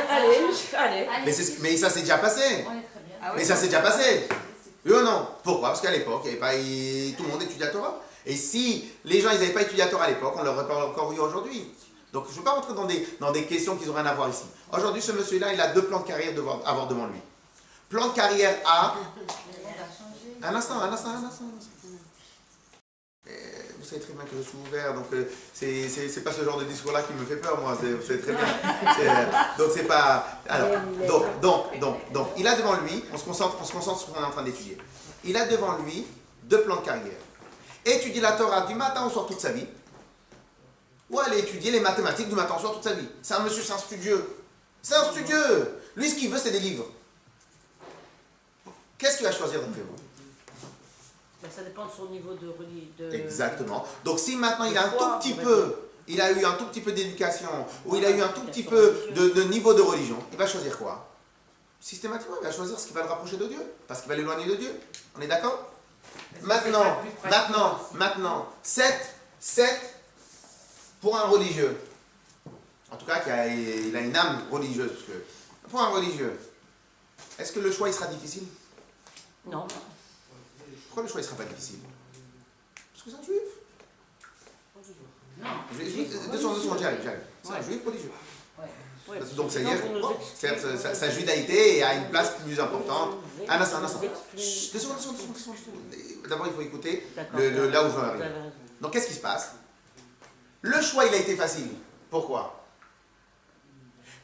Mais ça s'est déjà passé. On est très bien. Ah Mais ça s'est déjà passé. Oui ou non? Pourquoi? Parce qu'à l'époque, il y avait pas, tout le monde étudiait la Torah. Et si les gens n'avaient pas étudié la Torah à l'époque, on ne l'aurait pas encore eu aujourd'hui. Donc je ne veux pas rentrer dans des questions qui n'ont rien à voir ici. Aujourd'hui, ce monsieur-là, il a deux plans de carrière à avoir devant lui. Plan de carrière A. Un instant. Vous savez très bien que je suis ouvert, donc c'est pas ce genre de discours-là qui me fait peur, moi, vous savez très bien. Donc c'est pas... Alors, donc, il a devant lui, on se concentre sur ce qu'on est en train d'étudier. Il a devant lui deux plans de carrière. Étudier la Torah du matin au soir toute sa vie, ou aller étudier les mathématiques du matin au soir toute sa vie. C'est un monsieur, c'est un studieux. C'est un studieux. Lui, ce qu'il veut, c'est des livres. Qu'est-ce qu'il va choisir d'après vous? Ben, ça dépend de son niveau de... Exactement. Donc si maintenant il a un tout petit peu, il a eu un tout petit peu d'éducation, ou il a eu un tout petit peu de niveau de religion, il va choisir quoi? Systématiquement, il va choisir ce qui va le rapprocher de Dieu, parce qu'il va l'éloigner de Dieu. On est d'accord? Maintenant, 7 pour un religieux. En tout cas, il a une âme religieuse. Parce que, pour un religieux, est-ce que le choix il sera difficile? Non. Pourquoi le choix ne sera pas difficile? Parce que c'est un juif. Non. Deux secondes, j'arrive. C'est un juif religieux. Ouais. Donc Sinon, c'est-à-dire vous nous que sa judaïté a une place plus importante. Un instant. Chut, deux secondes. D'abord, il faut écouter là où je veux arriver. Donc qu'est-ce qui se passe? Le choix, il a été facile. Pourquoi?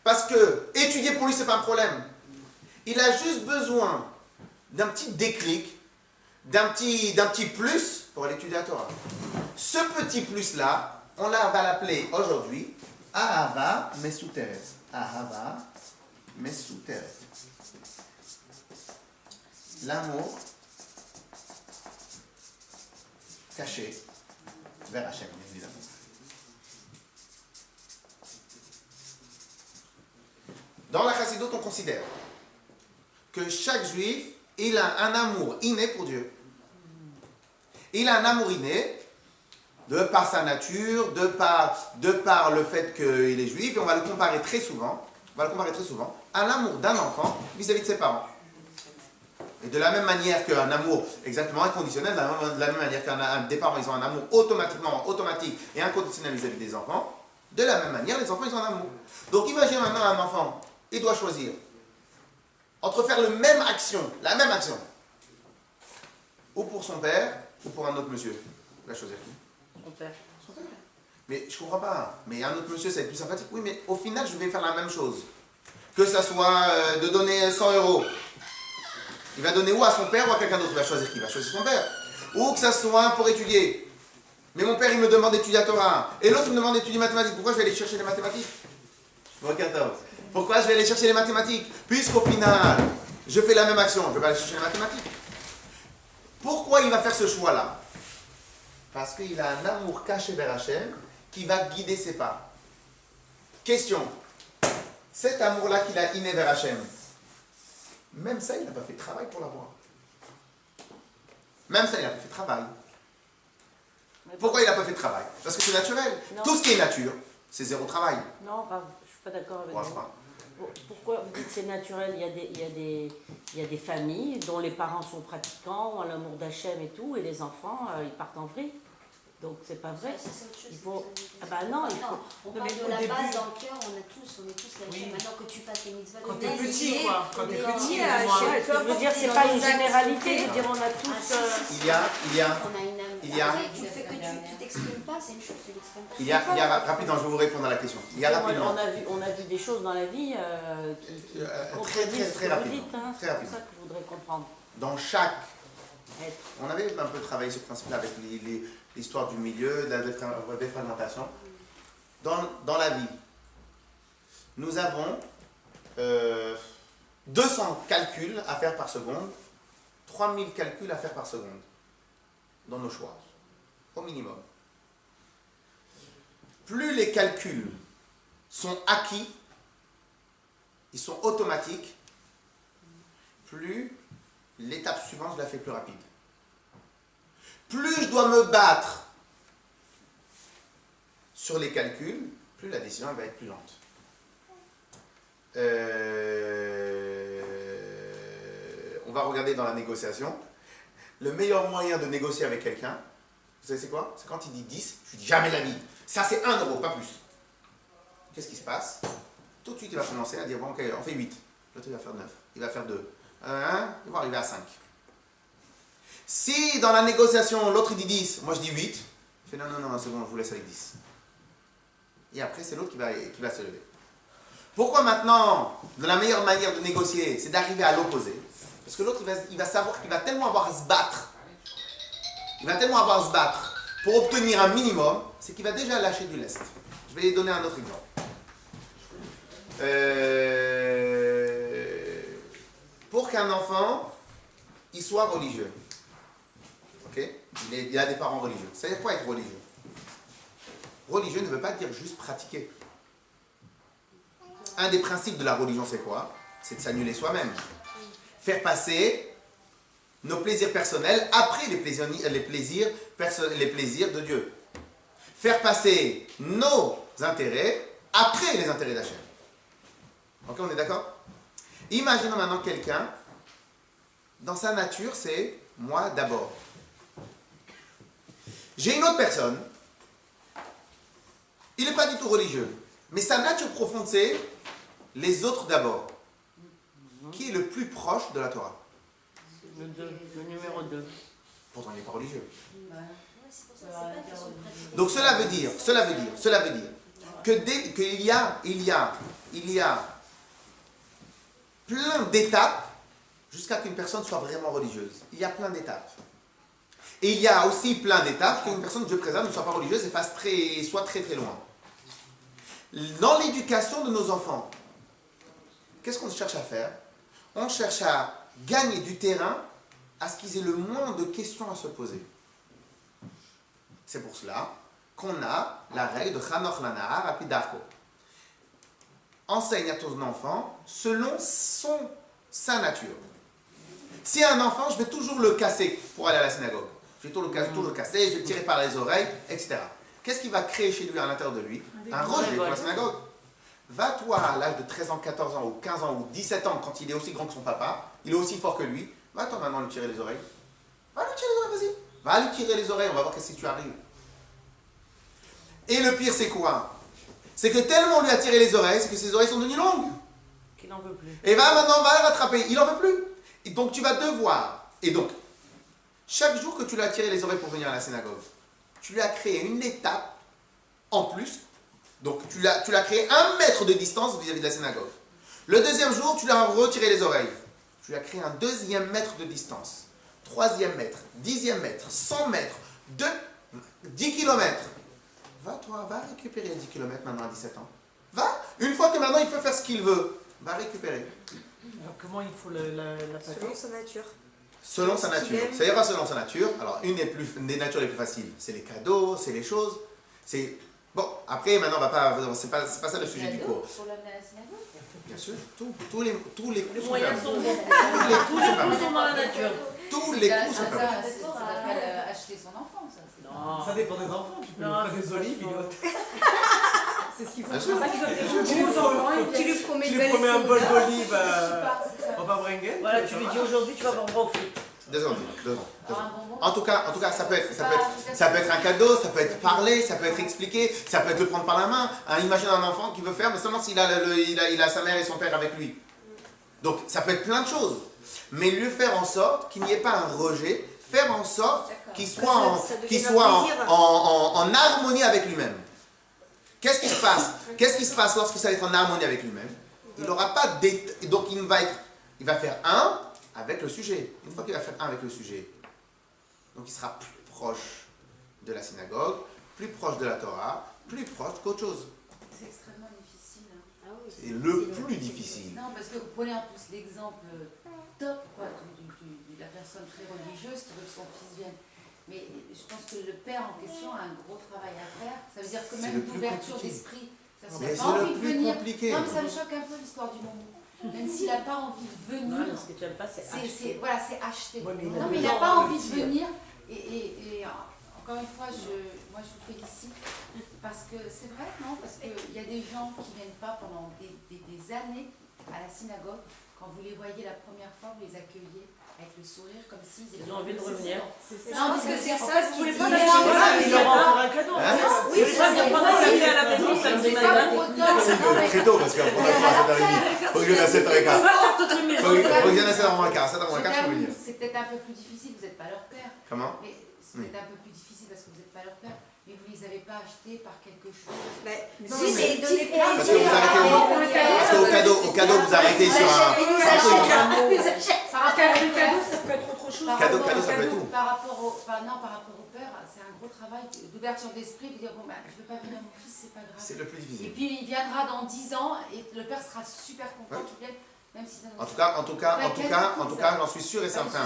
Parce que étudier pour lui, c'est pas un problème. Il a juste besoin d'un petit déclic, d'un petit plus pour aller étudier la Torah. Ce petit plus-là, on va l'appeler aujourd'hui Ahava Mesuteret. Ahava Mesuteret. L'amour caché, vers Hachem, évidemment. Dans la Chassidoute, on considère que chaque juif, il a un amour inné pour Dieu. Il a un amour inné de par sa nature, de par le fait qu'il est juif, et on va le comparer très souvent, à l'amour d'un enfant vis-à-vis de ses parents. Et de la même manière qu'un amour exactement inconditionnel, de la même manière qu'un des parents, ils ont un amour automatique et inconditionnel vis-à-vis des enfants, de la même manière, les enfants, ils ont un amour. Donc imagine maintenant un enfant, il doit choisir entre faire la même action, ou pour son père, ou pour un autre monsieur. Il va choisir qui? Son père. Mais je comprends pas. Mais un autre monsieur, ça va être plus sympathique. Oui, mais au final, je vais faire la même chose. Que ça soit de donner 100 €. Il va donner ou à son père ou à quelqu'un d'autre. Il va choisir qui? Il va choisir son père. Ou que ça soit pour étudier. Mais mon père, il me demande d'étudier à Torah. Et l'autre, il me demande d'étudier mathématiques. Pourquoi je vais aller chercher les mathématiques? Pourquoi je vais aller chercher les mathématiques? Puisqu'au final, je fais la même action. Je vais aller chercher les mathématiques. Pourquoi il va faire ce choix-là? Parce qu'il a un amour caché vers Hachem qui va guider ses pas. Question. Cet amour-là qu'il a inné vers Hachem, même ça, il n'a pas fait de travail pour l'avoir. Même ça, il n'a pas fait de travail. Pourquoi il n'a pas fait de travail? Parce que c'est naturel. Non. Tout ce qui est nature, c'est zéro travail. Non, je ne suis pas d'accord avec vous. Franchement. Pourquoi vous dites que c'est naturel? Il y a des familles dont les parents sont pratiquants, ont l'amour d'Hachem et tout, et les enfants, ils partent en vrille. Donc c'est pas vrai. Ça, c'est autre chose. Il faut... Ah bah non, il faut... On Non, parle mais de au la début- base dans le cœur, on est tous la Oui. chaîne. Maintenant que tu fasses les mitzvahs, Quand le t'es nazi, petit, quoi. Quand t'es petit, à moi, chaque Ouais, fois, je veux dire, quand c'est t'es pas dans une les actes généralité. Je faits, veux dire, on a tous... Ah, si, Il y a, on a une âme. il y a- Après, tu fais que tu t'exprimes pas, c'est une chose, tu l'exprimes pas. il y a, rapidement, je vais vous répondre à la question. Il y a rapidement. On a vu des choses dans la vie qui contredisent ce que vous rapidement. dites. Hein. Très C'est rapidement. ça que je voudrais comprendre. Dans chaque... Être. On avait un peu travaillé ce principe-là avec l'histoire du milieu, de la défragmentation. Dans la vie, nous avons 200 calculs à faire par seconde, 3000 calculs à faire par seconde, dans nos choix, au minimum. Plus les calculs sont acquis, ils sont automatiques, plus l'étape suivante, je la fais plus rapide. Plus je dois me battre sur les calculs, plus la décision va être plus lente. On va regarder dans la négociation. Le meilleur moyen de négocier avec quelqu'un, vous savez c'est quoi? C'est quand il dit 10, je dis jamais la vie. Ça c'est 1 €, pas plus. Qu'est-ce qui se passe? Tout de suite il va commencer à dire bon ok, on fait 8. L'autre il va faire 9, il va faire 2. Il va arriver à 5. Si dans la négociation, l'autre il dit 10, moi je dis 8, il fait non, c'est bon, je vous laisse avec 10. Et après, c'est l'autre qui va se lever. Pourquoi maintenant, de la meilleure manière de négocier, c'est d'arriver à l'opposé? Parce que l'autre, il va savoir qu'il va tellement avoir à se battre. Il va tellement avoir à se battre pour obtenir un minimum, c'est qu'il va déjà lâcher du lest. Je vais donner un autre exemple. Pour qu'un enfant, il soit religieux, ok? Il a des parents religieux. Ça veut dire quoi être religieux? Religieux ne veut pas dire juste pratiquer. Un des principes de la religion, c'est quoi? C'est de s'annuler soi-même. Faire passer nos plaisirs personnels après les plaisirs de Dieu. Faire passer nos intérêts après les intérêts d'Hachem. Ok, on est d'accord? Imaginons maintenant quelqu'un, dans sa nature, c'est moi d'abord. J'ai une autre personne, il n'est pas du tout religieux, mais sa nature profonde, c'est les autres d'abord. Qui est le plus proche de la Torah? Le numéro 2. Pourtant, il n'est pas religieux. Ouais, c'est pour ça, c'est pas une question de pratique. Donc cela veut dire qu'il y a plein d'étapes jusqu'à qu'une personne soit vraiment religieuse. Il y a plein d'étapes. Et il y a aussi plein d'étapes qu'une personne, Dieu préserve, ne soit pas religieuse et soit très très loin. Dans l'éducation de nos enfants, qu'est-ce qu'on cherche à faire? On cherche à gagner du terrain à ce qu'ils aient le moins de questions à se poser. C'est pour cela qu'on a la règle de Chanoch Lanahar Apidarko. Enseigne à ton enfant selon sa nature. Si un enfant, je vais toujours le casser pour aller à la synagogue. Je vais toujours le casser, je vais le tirer par les oreilles, etc. Qu'est-ce qui va créer chez lui à l'intérieur de lui? Un rejet pour la synagogue. Va toi à l'âge de 13 ans, 14 ans, ou 15 ans, ou 17 ans, quand il est aussi grand que son papa, il est aussi fort que lui, va toi maintenant lui tirer les oreilles. Va lui tirer les oreilles, vas-y. Va lui tirer les oreilles, on va voir qu'est-ce que tu arrives. Et le pire, c'est quoi? C'est que tellement on lui a tiré les oreilles, c'est que ses oreilles sont devenues longues. Qu'il n'en veut plus. Et maintenant, va le rattraper. Il n'en veut plus. Et donc tu vas devoir. Et donc, chaque jour que tu lui as tiré les oreilles pour venir à la synagogue, tu lui as créé une étape en plus. Donc tu l'as créé 1 mètre de distance vis-à-vis de la synagogue. Le deuxième jour, tu lui as retiré les oreilles. Tu lui as créé un 2e mètre de distance. 3e mètre, 10e mètre, 100 mètres, 10 kilomètres. Va récupérer 10 kilomètres maintenant à 17 ans. Va, une fois que maintenant il peut faire ce qu'il veut, va récupérer. Alors, comment il faut la Selon pâter? sa nature. Selon sa nature. Ça ira selon sa nature. Alors, une des natures les plus faciles, c'est les cadeaux, c'est les choses. C'est. Bon, après, maintenant, on va pas. C'est pas ça le sujet du cours. Pour l'amener à la synagogue. Bien sûr, tous les coups Les sont moyens permis. sont bons. Tous les coups sont permis. sont dans la nature. Tous les coups sont Ça permis. s'appelle acheter son enfant, ça. Non. Ça dépend des enfants, tu peux Non, lui faire des olives, C'est ce qu'il faut. Bien sûr. Tu lui promets tu une lui belle promets un bol seconde. d'olive au Barbringen. Voilà, tu lui dis aujourd'hui tu vas avoir bon frites. 2 secondes. Un bonbon. En tout cas, ça peut être un cadeau, ça peut être parler, ça peut être expliqué, ça peut être le prendre par la main. Imagine un enfant qui veut faire, mais seulement s'il a, il a sa mère et son père avec lui. Donc ça peut être plein de choses. Mais lui faire en sorte qu'il n'y ait pas un rejet, faire en sorte qu'il soit, en harmonie avec lui-même. Qu'est-ce qui se passe? Qu'est-ce qui se passe lorsque ça va être en harmonie avec lui-même? Il n'aura pas donc il va faire un avec le sujet. Une fois qu'il va faire un avec le sujet, donc il sera plus proche de la synagogue, plus proche de la Torah, plus proche qu'autre chose. C'est extrêmement difficile. Ah oui, C'est le plus difficile. Non, parce que vous prenez en plus l'exemple top quoi, de la personne très religieuse qui veut que son fils vienne. Mais je pense que le père en question a un gros travail à faire. Ça veut dire que C'est même le plus l'ouverture compliqué. d'esprit, ça Mais serait c'est pas le envie de plus venir. compliqué. Non, mais ça me choque un peu l'histoire du moment. Même s'il n'a pas envie de venir, Ce que tu n'aimes pas, c'est acheter. voilà, c'est acheté. Ouais, mais il a Non, mais il besoin n'a pas de envie de dire. venir. Et encore une fois, moi je vous félicite. Parce que c'est vrai, non? Parce qu'il y a des gens qui ne viennent pas pendant des années à la synagogue. Quand vous les voyez la première fois, vous les accueillez avec le sourire comme s'ils étaient. Ils ont envie de revenir. Non, parce que c'est En ça fait, ce vous qui voulez pas dit. la Non, synagogue, mais Ils c'est leur pas- offrir un cadeau. Hein? Oui, c'est ça, mais pendant qu'il est à la maison, ça me dit c'est pas madame. pour autant. Non, mais- Très tôt, parce qu'après on a 7h30. Faut que je vienne à 7h15. Faut que je vienne à 7h15. 7h15, je peux venir. C'est peut-être un peu plus difficile, vous n'êtes pas leur père. Comment? Mais c'est peut-être un peu plus difficile parce que vous n'êtes pas leur père. Mais vous ne les avez pas achetés par quelque chose. Si, mais donner Parce que vous arrêtez au cadeau, vous arrêtez sur un truc. Par rapport au père, ça peut être autre chose. Cadeau, ça peut être tout. Par rapport au père, c'est un gros travail d'ouverture d'esprit, de dire bon ben je ne veux pas venir à mon fils, c'est pas grave. C'est le plus Et difficile. puis il viendra dans 10 ans et le père sera super content qu'il vienne, même si En tout cas, j'en suis sûr et certain.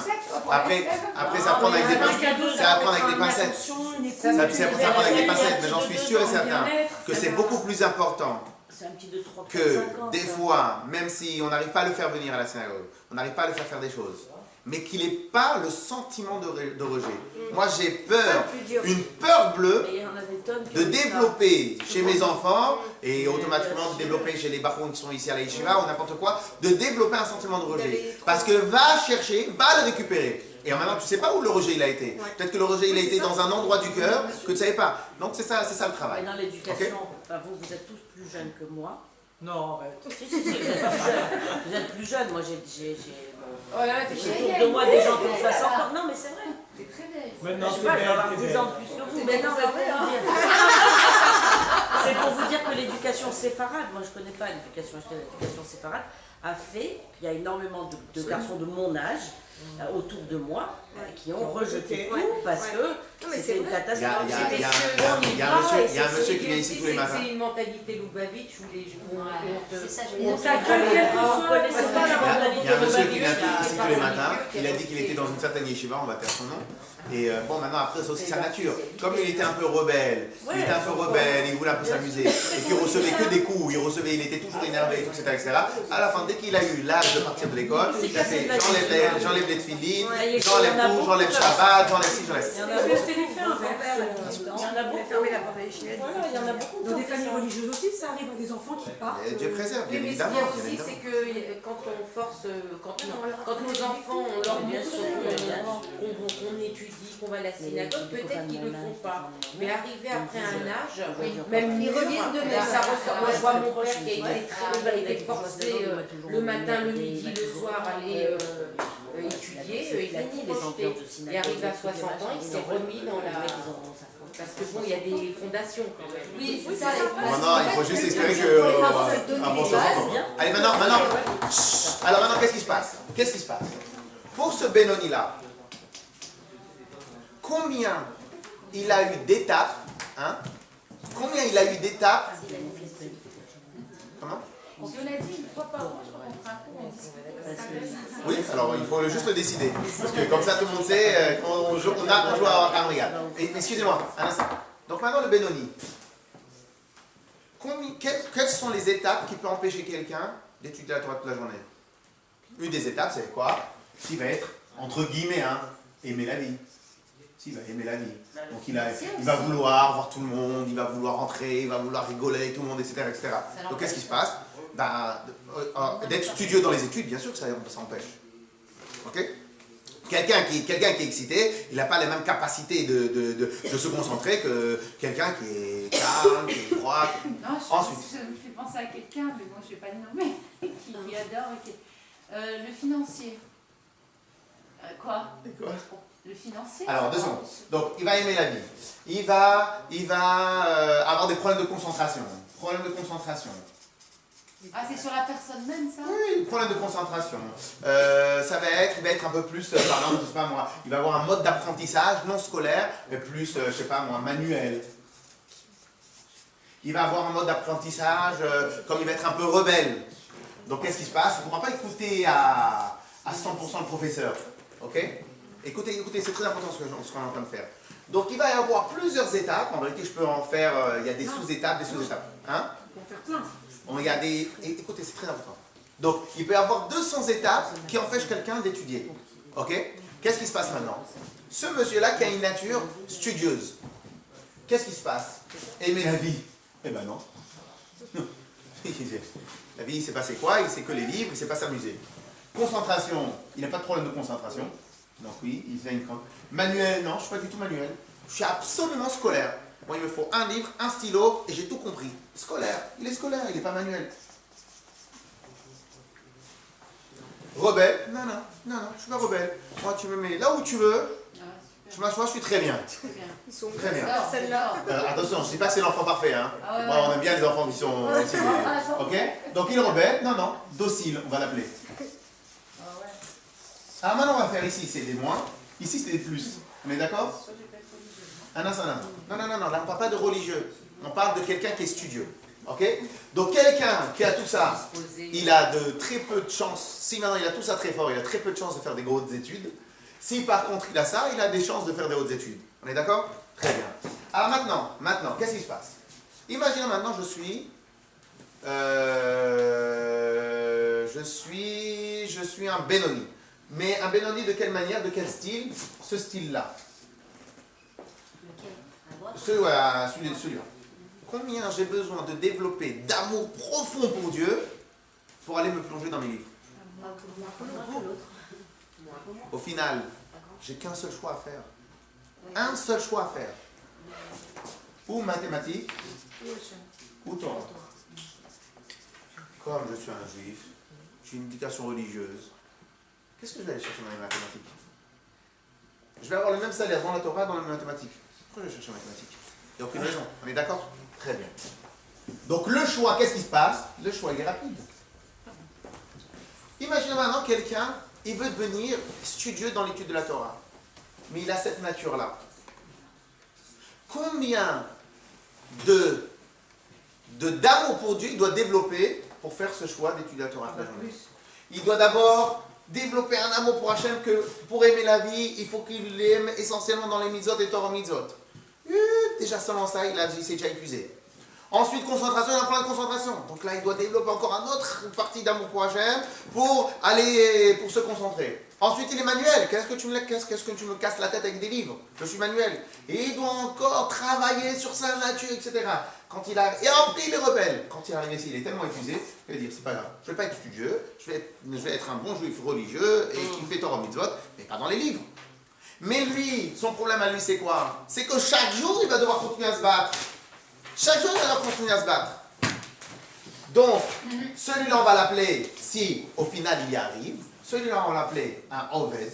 Après, ça prend avec des pincettes. Ça prend avec des pincettes. Ça prend avec des pincettes, mais j'en suis sûr et certain que c'est beaucoup plus important C'est un petit de 3, 4, que 5 ans. des fois, même si on n'arrive pas à le faire venir à la synagogue, on n'arrive pas à le faire faire des choses, mais qu'il n'ait pas le sentiment de rejet. Moi, j'ai peur, une peur bleue, Et il y en a des tonnes qui de ont ça. développer chez mes enfants et automatiquement de développer chez les barons qui sont ici à la yeshiva ou n'importe quoi, de développer un sentiment de rejet. Parce que va chercher, va le récupérer. Et maintenant, tu ne sais pas où le rejet il a été. Peut-être que le rejet il a été dans un endroit du cœur que tu ne savais pas. Donc c'est ça le Et travail. dans l'éducation, enfin, vous êtes tous plus jeunes que moi. Non, arrête. Si, vous êtes plus jeunes. Vous êtes plus jeunes. Moi, j'ai Oh là là, t'es autour vieille. de moi des gens qui ont 60 ans. Non, mais c'est vrai. T'es très vieille. Maintenant, Je sais t'es pas, je dois belle, avoir t'es 10 belle. ans de plus que vous. T'es Mais belle, non, c'est vrai, hein. c'est pour vous dire que l'éducation séfarade, moi je ne connais pas l'éducation séfarade, a fait qu'il y a énormément de garçons de mon âge autour de moi qui ont rejeté Ouais. tout parce que mais c'était c'est une vrai. catastrophe. Il y a C'était un on y va monsieur- et il y a un c'est- monsieur qui vient ici tous les matins. C'est une mentalité Lubavitch où les gens. C'est ça, je veux On dire. t'accueille quel que soit, connaissez c'est pas pas la la mentalité Il y a un de monsieur qui vient Lubavitch. ici tous les matins, il a dit qu'il était dans une certaine yeshiva, on va taire son nom. Et bon, maintenant, après, c'est aussi sa nature. Comme il était un peu rebelle, il voulait un peu s'amuser, et qu'il recevait que des coups, il était toujours énervé, etc., etc. À la fin, dès qu'il a eu l'âge de partir de l'école, il a fait j'enlève les tefilines, j'enlève tout, j'enlève Shabbat, j'enlève ci, j'enlève ça. C'est l'effet inverse. Il y en a beaucoup. Fermer la porte à l'échelle. Voilà, il y en a beaucoup. Dans des familles religieuses aussi, ça arrive à des enfants qui partent. Et Dieu préserve, Oui, bien mais ce qu'il y évidemment. a aussi, c'est que quand on force, quand nos enfants, on leur montre qu'on étudie, qu'on va à la synagogue, peut-être qu'ils ne le font pas. Mais arrivé après un âge, même Ils reviennent de même. ça ressort. Moi, je vois mon père qui a été forcé le matin, le midi, le soir, aller étudier. Il a tout rejeté. Et arrivé à 60 ans, il s'est remis dans la... Parce que bon, il y a des fondations quand même. Oui, c'est ça. Maintenant, il faut juste espérer que. Bon, ça va. Allez, maintenant. Chut. Alors, maintenant, qu'est-ce qui se passe? Qu'est-ce qui se passe? Pour ce Benoni-là, combien il a eu d'étapes? Hein? Combien il a eu d'étapes? Comment? Si on a dit une fois par an, je crois qu'on fera un cours, on discute. Oui, alors il faut juste le décider. Parce que comme ça, tout le monde sait qu'on joue à Regarde. Excusez-moi, un instant. Donc maintenant, le Benoni. Quelles sont les étapes qui peuvent empêcher quelqu'un d'étudier la Torah toute la journée? Une des étapes, c'est quoi? S'il va être, entre guillemets, aimer la vie. S'il va aimer la vie. Donc il va vouloir voir tout le monde, il va vouloir rentrer, il va vouloir rigoler avec tout le monde, etc. etc. Donc qu'est-ce qui se passe? D'être studieux dans les études, bien sûr que ça empêche. Ok? Quelqu'un qui est excité, il n'a pas les mêmes capacités de se concentrer que quelqu'un qui est calme, qui est froid. Non, Ensuite. je me fais penser à quelqu'un, mais moi je ne vais pas le nommer, qui adore. Le financier. Quoi? Le financier. Alors, 2 secondes. Donc, il va aimer la vie. Il va avoir des problèmes de concentration. Ah, c'est sur la personne même, ça? Oui, problème de concentration. Il va être un peu plus, par exemple, je sais pas moi, il va avoir un mode d'apprentissage non scolaire, mais plus, je sais pas moi, manuel. Il va avoir un mode d'apprentissage, comme il va être un peu rebelle. Donc, qu'est-ce qui se passe? Il ne pourra pas écouter à 100% le professeur. Ok? Écoutez, c'est très important ce qu'on est en train de faire. Donc, il va y avoir plusieurs étapes. En vérité, je peux en faire, il y a des sous-étapes, Hein? On peut faire plein. Écoutez, c'est très important. Donc, il peut y avoir 200 étapes qui empêchent quelqu'un d'étudier. Ok? Qu'est-ce qui se passe maintenant? Ce monsieur-là qui a une nature studieuse. Qu'est-ce qui se passe? Aimer la vie? Eh ben non. La vie, il sait pas c'est quoi, il sait que les livres, il sait pas s'amuser. Concentration, il n'a pas de problème de concentration. Donc oui, il fait une... Manuel, non, je ne suis pas du tout manuel. Je suis absolument scolaire. Moi, il me faut un livre, un stylo, et j'ai tout compris. Scolaire, il est scolaire, il n'est pas manuel. Rebelle? Non, je ne suis pas rebelle. Moi, tu me mets là où tu veux, je m'assois, je suis très bien. Ils sont Très bien. celle-là. Attention, je ne dis pas que c'est l'enfant parfait. Hein. Ah ouais, Bon, on aime bien les enfants qui sont... ok? Donc, il est rebelle? Non, docile, on va l'appeler. Alors maintenant, on va faire ici, c'est des moins. Ici, c'est des plus. On est d'accord? Un instant. Non, là, on ne parle pas de religieux. On parle de quelqu'un qui est studieux. Ok? Donc, quelqu'un qui a tout ça, il a de très peu de chances. Si maintenant il a tout ça très fort, il a très peu de chances de faire des hautes études. Si par contre il a ça, il a des chances de faire des hautes études. On est d'accord? Très bien. Alors maintenant, qu'est-ce qui se passe? Imaginons maintenant, je suis un Benoni. Mais un Benoni de quelle manière, de quel style? Ce style-là. Celui-là. Combien j'ai besoin de développer d'amour profond pour Dieu pour aller me plonger dans mes livres? Au final, j'ai qu'un seul choix à faire. Un seul choix à faire. Ou mathématiques, ou Torah. Comme je suis un juif, j'ai une éducation religieuse, qu'est-ce que je vais aller chercher dans les mathématiques? Je vais avoir le même salaire dans la Torah, dans les mathématiques. Pourquoi je vais chercher en mathématiques? Il n'y a aucune raison. On est d'accord? Très bien. Donc le choix, qu'est-ce qui se passe? Le choix, il est rapide. Imaginez maintenant quelqu'un il veut devenir studieux dans l'étude de la Torah. Mais il a cette nature-là. Combien d'amour pour Dieu il doit développer pour faire ce choix d'étudier la Torah toute la journée? Il doit d'abord développer un amour pour Hachem que pour aimer la vie, il faut qu'il l'aime essentiellement dans les mitzvot et Torah mitzvot. Déjà seulement ça, il s'est déjà épuisé. Ensuite, concentration, il a un problème de concentration. Donc là, il doit développer encore une autre partie d'amour pour Hachem pour se concentrer. Ensuite, il est manuel. Qu'est-ce que tu me casses la tête avec des livres? Je suis manuel. Et il doit encore travailler sur sa nature, etc. Et après, il est rebelle. Quand il arrive ici, il est tellement épuisé, il va dire, c'est pas grave, je ne vais pas être studieux, je vais être un bon juif religieux et qui fait Torah mitzvot, mais pas dans les livres. Mais lui, son problème à lui, c'est quoi? C'est que chaque jour, il va devoir continuer à se battre. Chaque jour, il va devoir continuer à se battre. Donc, celui-là, on va l'appeler, si au final il y arrive, celui-là, on va l'appeler un Oved,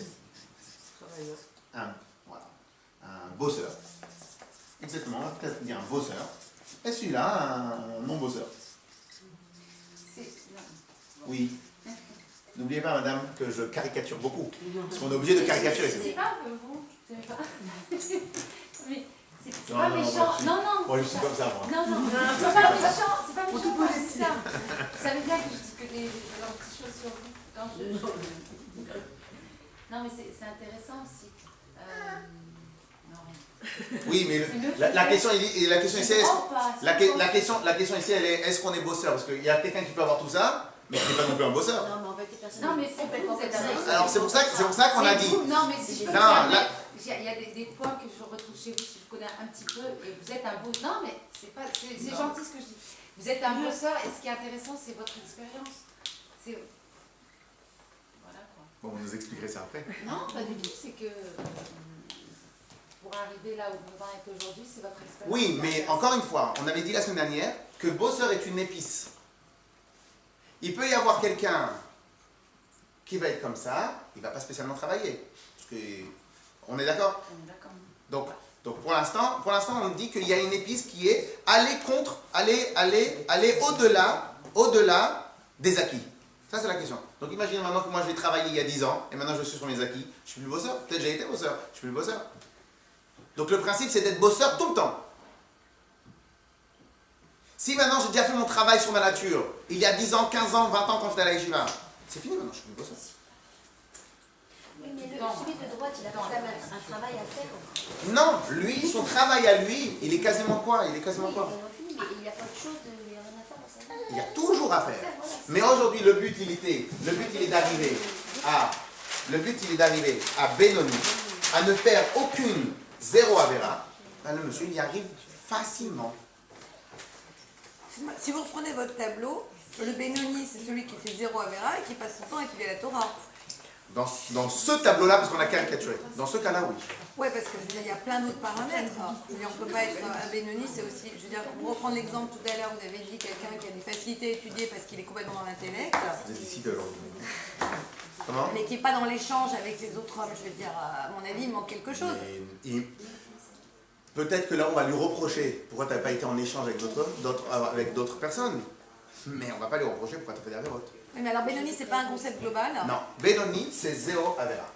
un bosseur. Exactement, on va peut-être dire un bosseur. Et celui-là, un non-bosseur. Oui. N'oubliez pas, madame, que je caricature beaucoup. Parce qu'on est obligé de caricaturer. C'est pas un peu vous, c'est pas. Mais c'est pas méchant. Non. Moi, je suis comme ça, moi. Non, c'est pas méchant, c'est pas méchant quand je dis ça. Vous savez bien que je dis que des petites choses sur vous. Quand Non, mais c'est intéressant aussi. Non. Oui, mais la question ici, la question ici, elle est est-ce qu'on est bosseur? Parce qu'il y a quelqu'un qui peut avoir tout ça, mais qui n'est pas non plus un bosseur. Non, mais en fait, personne. Non, mais c'est complètement intéressant. Alors c'est pour ça qu'on a dit. Non, mais si je peux il y a des points que je retrouve chez vous, si je connais un petit peu, et vous êtes un bosseur. Non, mais c'est gentil ce que je dis. Vous êtes un bosseur, et ce qui est intéressant, c'est votre expérience. Voilà quoi. Bon, vous nous expliquerez ça après. Non, pas du tout, c'est que pour arriver là où vous en êtes aujourd'hui, c'est votre expérience. Oui, mais encore une fois, on avait dit la semaine dernière que bosseur est une épice. Il peut y avoir quelqu'un qui va être comme ça, il ne va pas spécialement travailler. Parce que, on est d'accord? On est d'accord. Donc pour l'instant, on dit qu'il y a une épice qui est aller au-delà des acquis. Ça, c'est la question. Donc imaginez maintenant que moi j'ai travaillé il y a 10 ans et maintenant je suis sur mes acquis. Je suis plus bosseur. Peut-être j'ai été bosseur. Je suis plus bosseur. Donc le principe, c'est d'être bosseur tout le temps. Si maintenant j'ai déjà fait mon travail sur ma nature, il y a 10 ans, 15 ans, 20 ans quand j'étais à la yeshiva, c'est fini maintenant, je suis plus bosseur. Oui, mais celui de droite, il a quand même un travail à faire. Non, lui, son travail à lui, il est quasiment quoi? Il est quasiment quoi? Mais il n'y a pas de chose, il n'y a rien à faire dans sa vie. Il y a toujours à faire. Mais aujourd'hui, le but il est d'arriver à Benoni, à ne faire aucune zéro avéra. Ben, le monsieur, il y arrive facilement. Si vous reprenez votre tableau, le Benoni, c'est celui qui fait 0 Avera et qui passe son temps à étudier la Torah. Dans ce tableau-là, parce qu'on a caricaturé. Dans ce cas-là, oui. Oui, parce que je veux dire, il y a plein d'autres paramètres. Je veux dire, on ne peut pas être un Benoni, c'est aussi. Je veux dire, pour reprendre l'exemple tout à l'heure, vous avez dit quelqu'un qui a des facilités à étudier parce qu'il est complètement dans l'intellect. Vous êtes ici aujourd'hui. Comment? Mais qui n'est pas dans l'échange avec les autres hommes. Je veux dire, à mon avis, il manque quelque chose. Peut-être que là, on va lui reprocher pourquoi tu n'as pas été en échange avec d'autres personnes. Mais on ne va pas lui reprocher pourquoi tu as fait des avérotes. Oui, mais alors Benoni, c'est pas un concept global. Non, Benoni, c'est 0 avéra.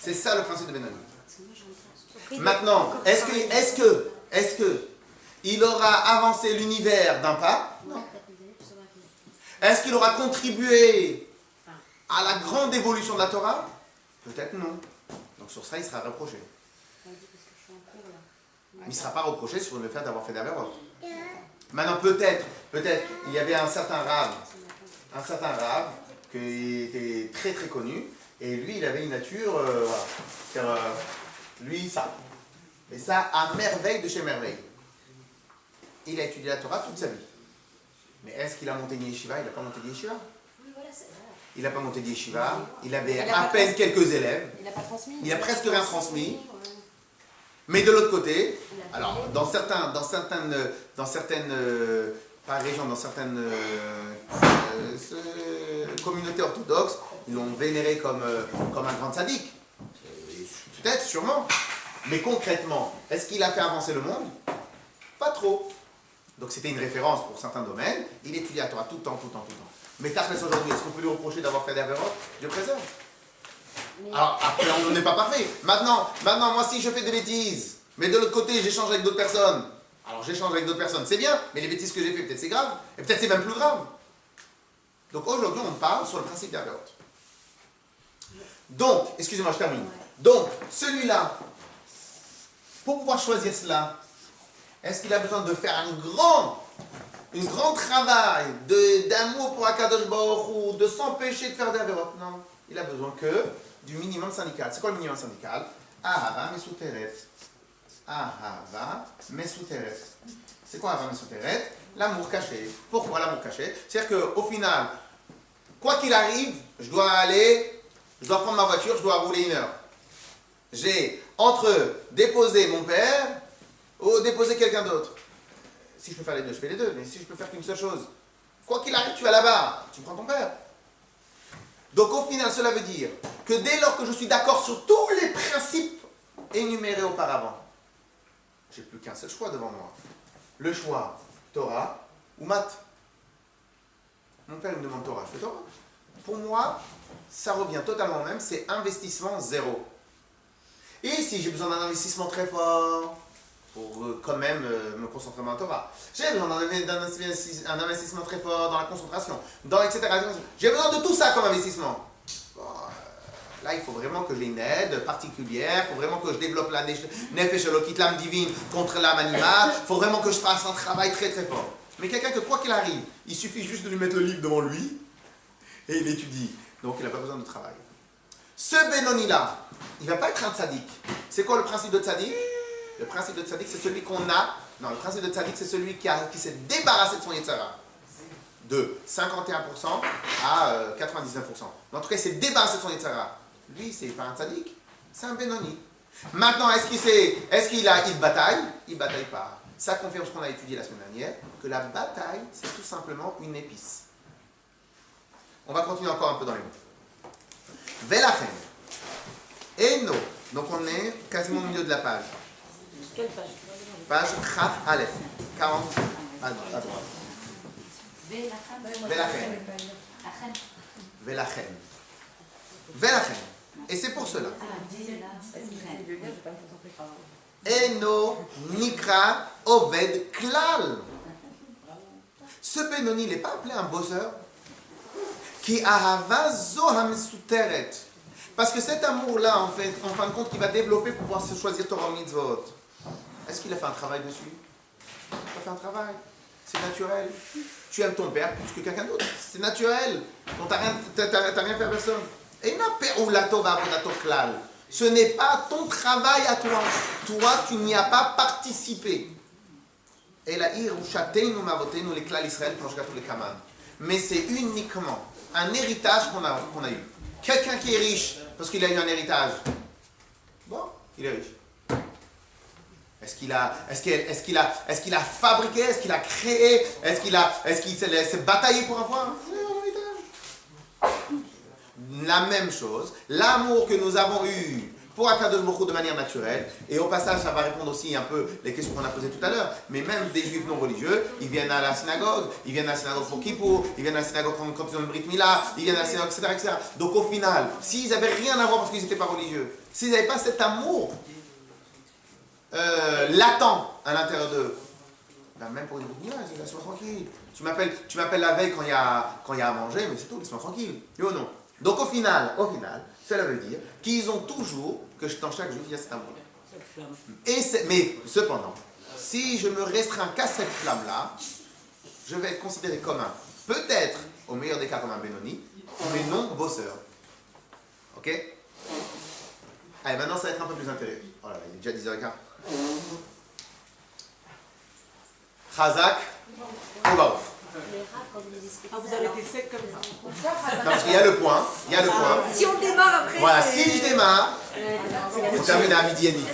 C'est ça le principe de Benoni. Maintenant, est-ce que il aura avancé l'univers d'un pas? Non. Est-ce qu'il aura contribué à la grande évolution de la Torah? Peut-être non. Donc sur ça, il sera reproché. Mais il ne sera pas reproché sur le fait d'avoir fait d'avérotes. Maintenant, peut-être, il y avait un certain rave qui était très très connu, et lui, il avait une nature, lui, ça. Et ça, à merveille de chez merveille. Il a étudié la Torah toute sa vie. Mais est-ce qu'il a monté une yeshiva? Il n'a pas monté de yeshiva. Il n'a pas monté de yeshiva, il avait à peine quelques élèves, Il n'a pas transmis. il a presque rien transmis. Mais de l'autre côté, alors dans certaines pas régions, dans certaines communautés orthodoxes, ils l'ont vénéré comme un grand sadique. Peut-être, sûrement. Mais concrètement, est-ce qu'il a fait avancer le monde? Pas trop. Donc c'était une référence pour certains domaines. Il étudie la Torah tout le temps. Mais Tachlis aujourd'hui, est-ce qu'on peut lui reprocher d'avoir fait des avérotes? Dieu préserve. Alors après, on n'est pas parfait. Maintenant, moi, si je fais des bêtises, mais de l'autre côté, j'échange avec d'autres personnes, alors j'échange avec d'autres personnes, c'est bien, mais les bêtises que j'ai fait, peut-être c'est grave, et peut-être c'est même plus grave. Donc aujourd'hui, on parle sur le principe d'Averot. Donc, excusez-moi, je termine. Donc, celui-là, pour pouvoir choisir cela, est-ce qu'il a besoin de faire un grand travail d'amour pour Akadosh Baruch Hu, de s'empêcher de faire des Averot? Non, il a besoin que du minimum syndical. C'est quoi le minimum syndical? Ahava mesuteret. Ahava mesuteret. C'est quoi Ahava mesuteret? L'amour caché. Pourquoi l'amour caché? C'est-à-dire qu'au final, quoi qu'il arrive, je dois prendre ma voiture, je dois rouler 1 heure. J'ai entre déposer mon père ou déposer quelqu'un d'autre. Si je peux faire les deux, je fais les deux. Mais si je peux faire qu'une seule chose, quoi qu'il arrive, tu vas là-bas, tu prends ton père. Donc au final, cela veut dire que dès lors que je suis d'accord sur tous les principes énumérés auparavant, j'ai plus qu'un seul choix devant moi. Le choix Torah ou maths. Mon père me demande Torah, je fais Torah. Pour moi, ça revient totalement au même, c'est investissement zéro. Et si j'ai besoin d'un investissement très fort, pour quand même me concentrer dans la Torah, j'ai besoin d'un investissement très fort dans la concentration, dans etc. J'ai besoin de tout ça comme investissement. Bon, là, il faut vraiment que j'ai une aide particulière, il faut vraiment que je développe la nefesh elokit, l'âme divine, contre l'âme animale, il faut vraiment que je fasse un travail très très fort. Mais quelqu'un que quoi qu'il arrive, il suffit juste de lui mettre le livre devant lui, et il étudie. Donc il n'a pas besoin de travail. Ce Benoni-là, il ne va pas être un tzaddik. C'est quoi le principe de tzaddik? Le principe de tzaddik, c'est celui qu'on a. Non, le principe de tzaddik, c'est celui qui s'est débarrassé de son Yetzara. De 51% à 99%. Mais en tout cas, il s'est débarrassé de son Yetzara. Lui, c'est pas un tzaddik, c'est un Benoni. Maintenant, il bataille? Il bataille pas. Ça confirme ce qu'on a étudié la semaine dernière, que la bataille, c'est tout simplement une épice. On va continuer encore un peu dans les mots. Velachem. Eno. Donc on est quasiment au milieu de la page. Quelle page? Page Chaf Aleph. 40 à droite. Velachem. Velachem. Velachem. Et c'est pour cela. Eno Nikra Oved Klal. Ce Benoni, il n'est pas appelé un bosseur. Qui ahava zo hamesuteret. Parce que cet amour-là, en fin de compte, qu'il va développer pour pouvoir se choisir Torah mitzvot. Est-ce qu'il a fait un travail dessus? Il a fait un travail. C'est naturel. Tu aimes ton père plus que quelqu'un d'autre. C'est naturel. Donc t'as rien fait à personne. Et ce n'est pas ton travail à toi. Toi, tu n'y as pas participé. Et la irushatenu mavotenu les klal Israël planchgatou les kaman. Mais c'est uniquement un héritage qu'on a eu. Quelqu'un qui est riche parce qu'il a eu un héritage. Bon, il est riche. Est-ce qu'il a fabriqué? Est-ce qu'il a créé? Est-ce qu'il s'est bataillé pour avoir un héritage? La même chose, l'amour que nous avons eu pour Akadosh Baruch Hu de manière naturelle, et au passage ça va répondre aussi un peu les questions qu'on a posées tout à l'heure, mais même des juifs non religieux, ils viennent à la synagogue pour Kippour, ils viennent à la synagogue quand ils ont une Brit Mila, ils viennent à la synagogue, etc. Donc au final, s'ils n'avaient rien à voir parce qu'ils n'étaient pas religieux, s'ils n'avaient pas cet amour latent à l'intérieur d'eux, ben même pour une Brit Mila, laisse-moi tranquille. Tu m'appelles la veille quand il y a à manger, mais c'est tout, laisse-moi tranquille. Oui ou non? Donc au final, cela veut dire qu'ils ont toujours, que dans chaque juif, il y a cet amour. Mais cependant, si je me restreins qu'à cette flamme-là, je vais être considéré comme un, peut-être, au meilleur des cas, comme un Benoni, mais non bosseur. Ok? Allez, maintenant ça va être un peu plus intéressant. Oh là là, il est déjà 10h15. Chazak, Obaouf. Vous avez été sec comme ça. Non, parce qu'il y a le point. Si on démarre après. Voilà, si je démarre, on termine à midi et demi.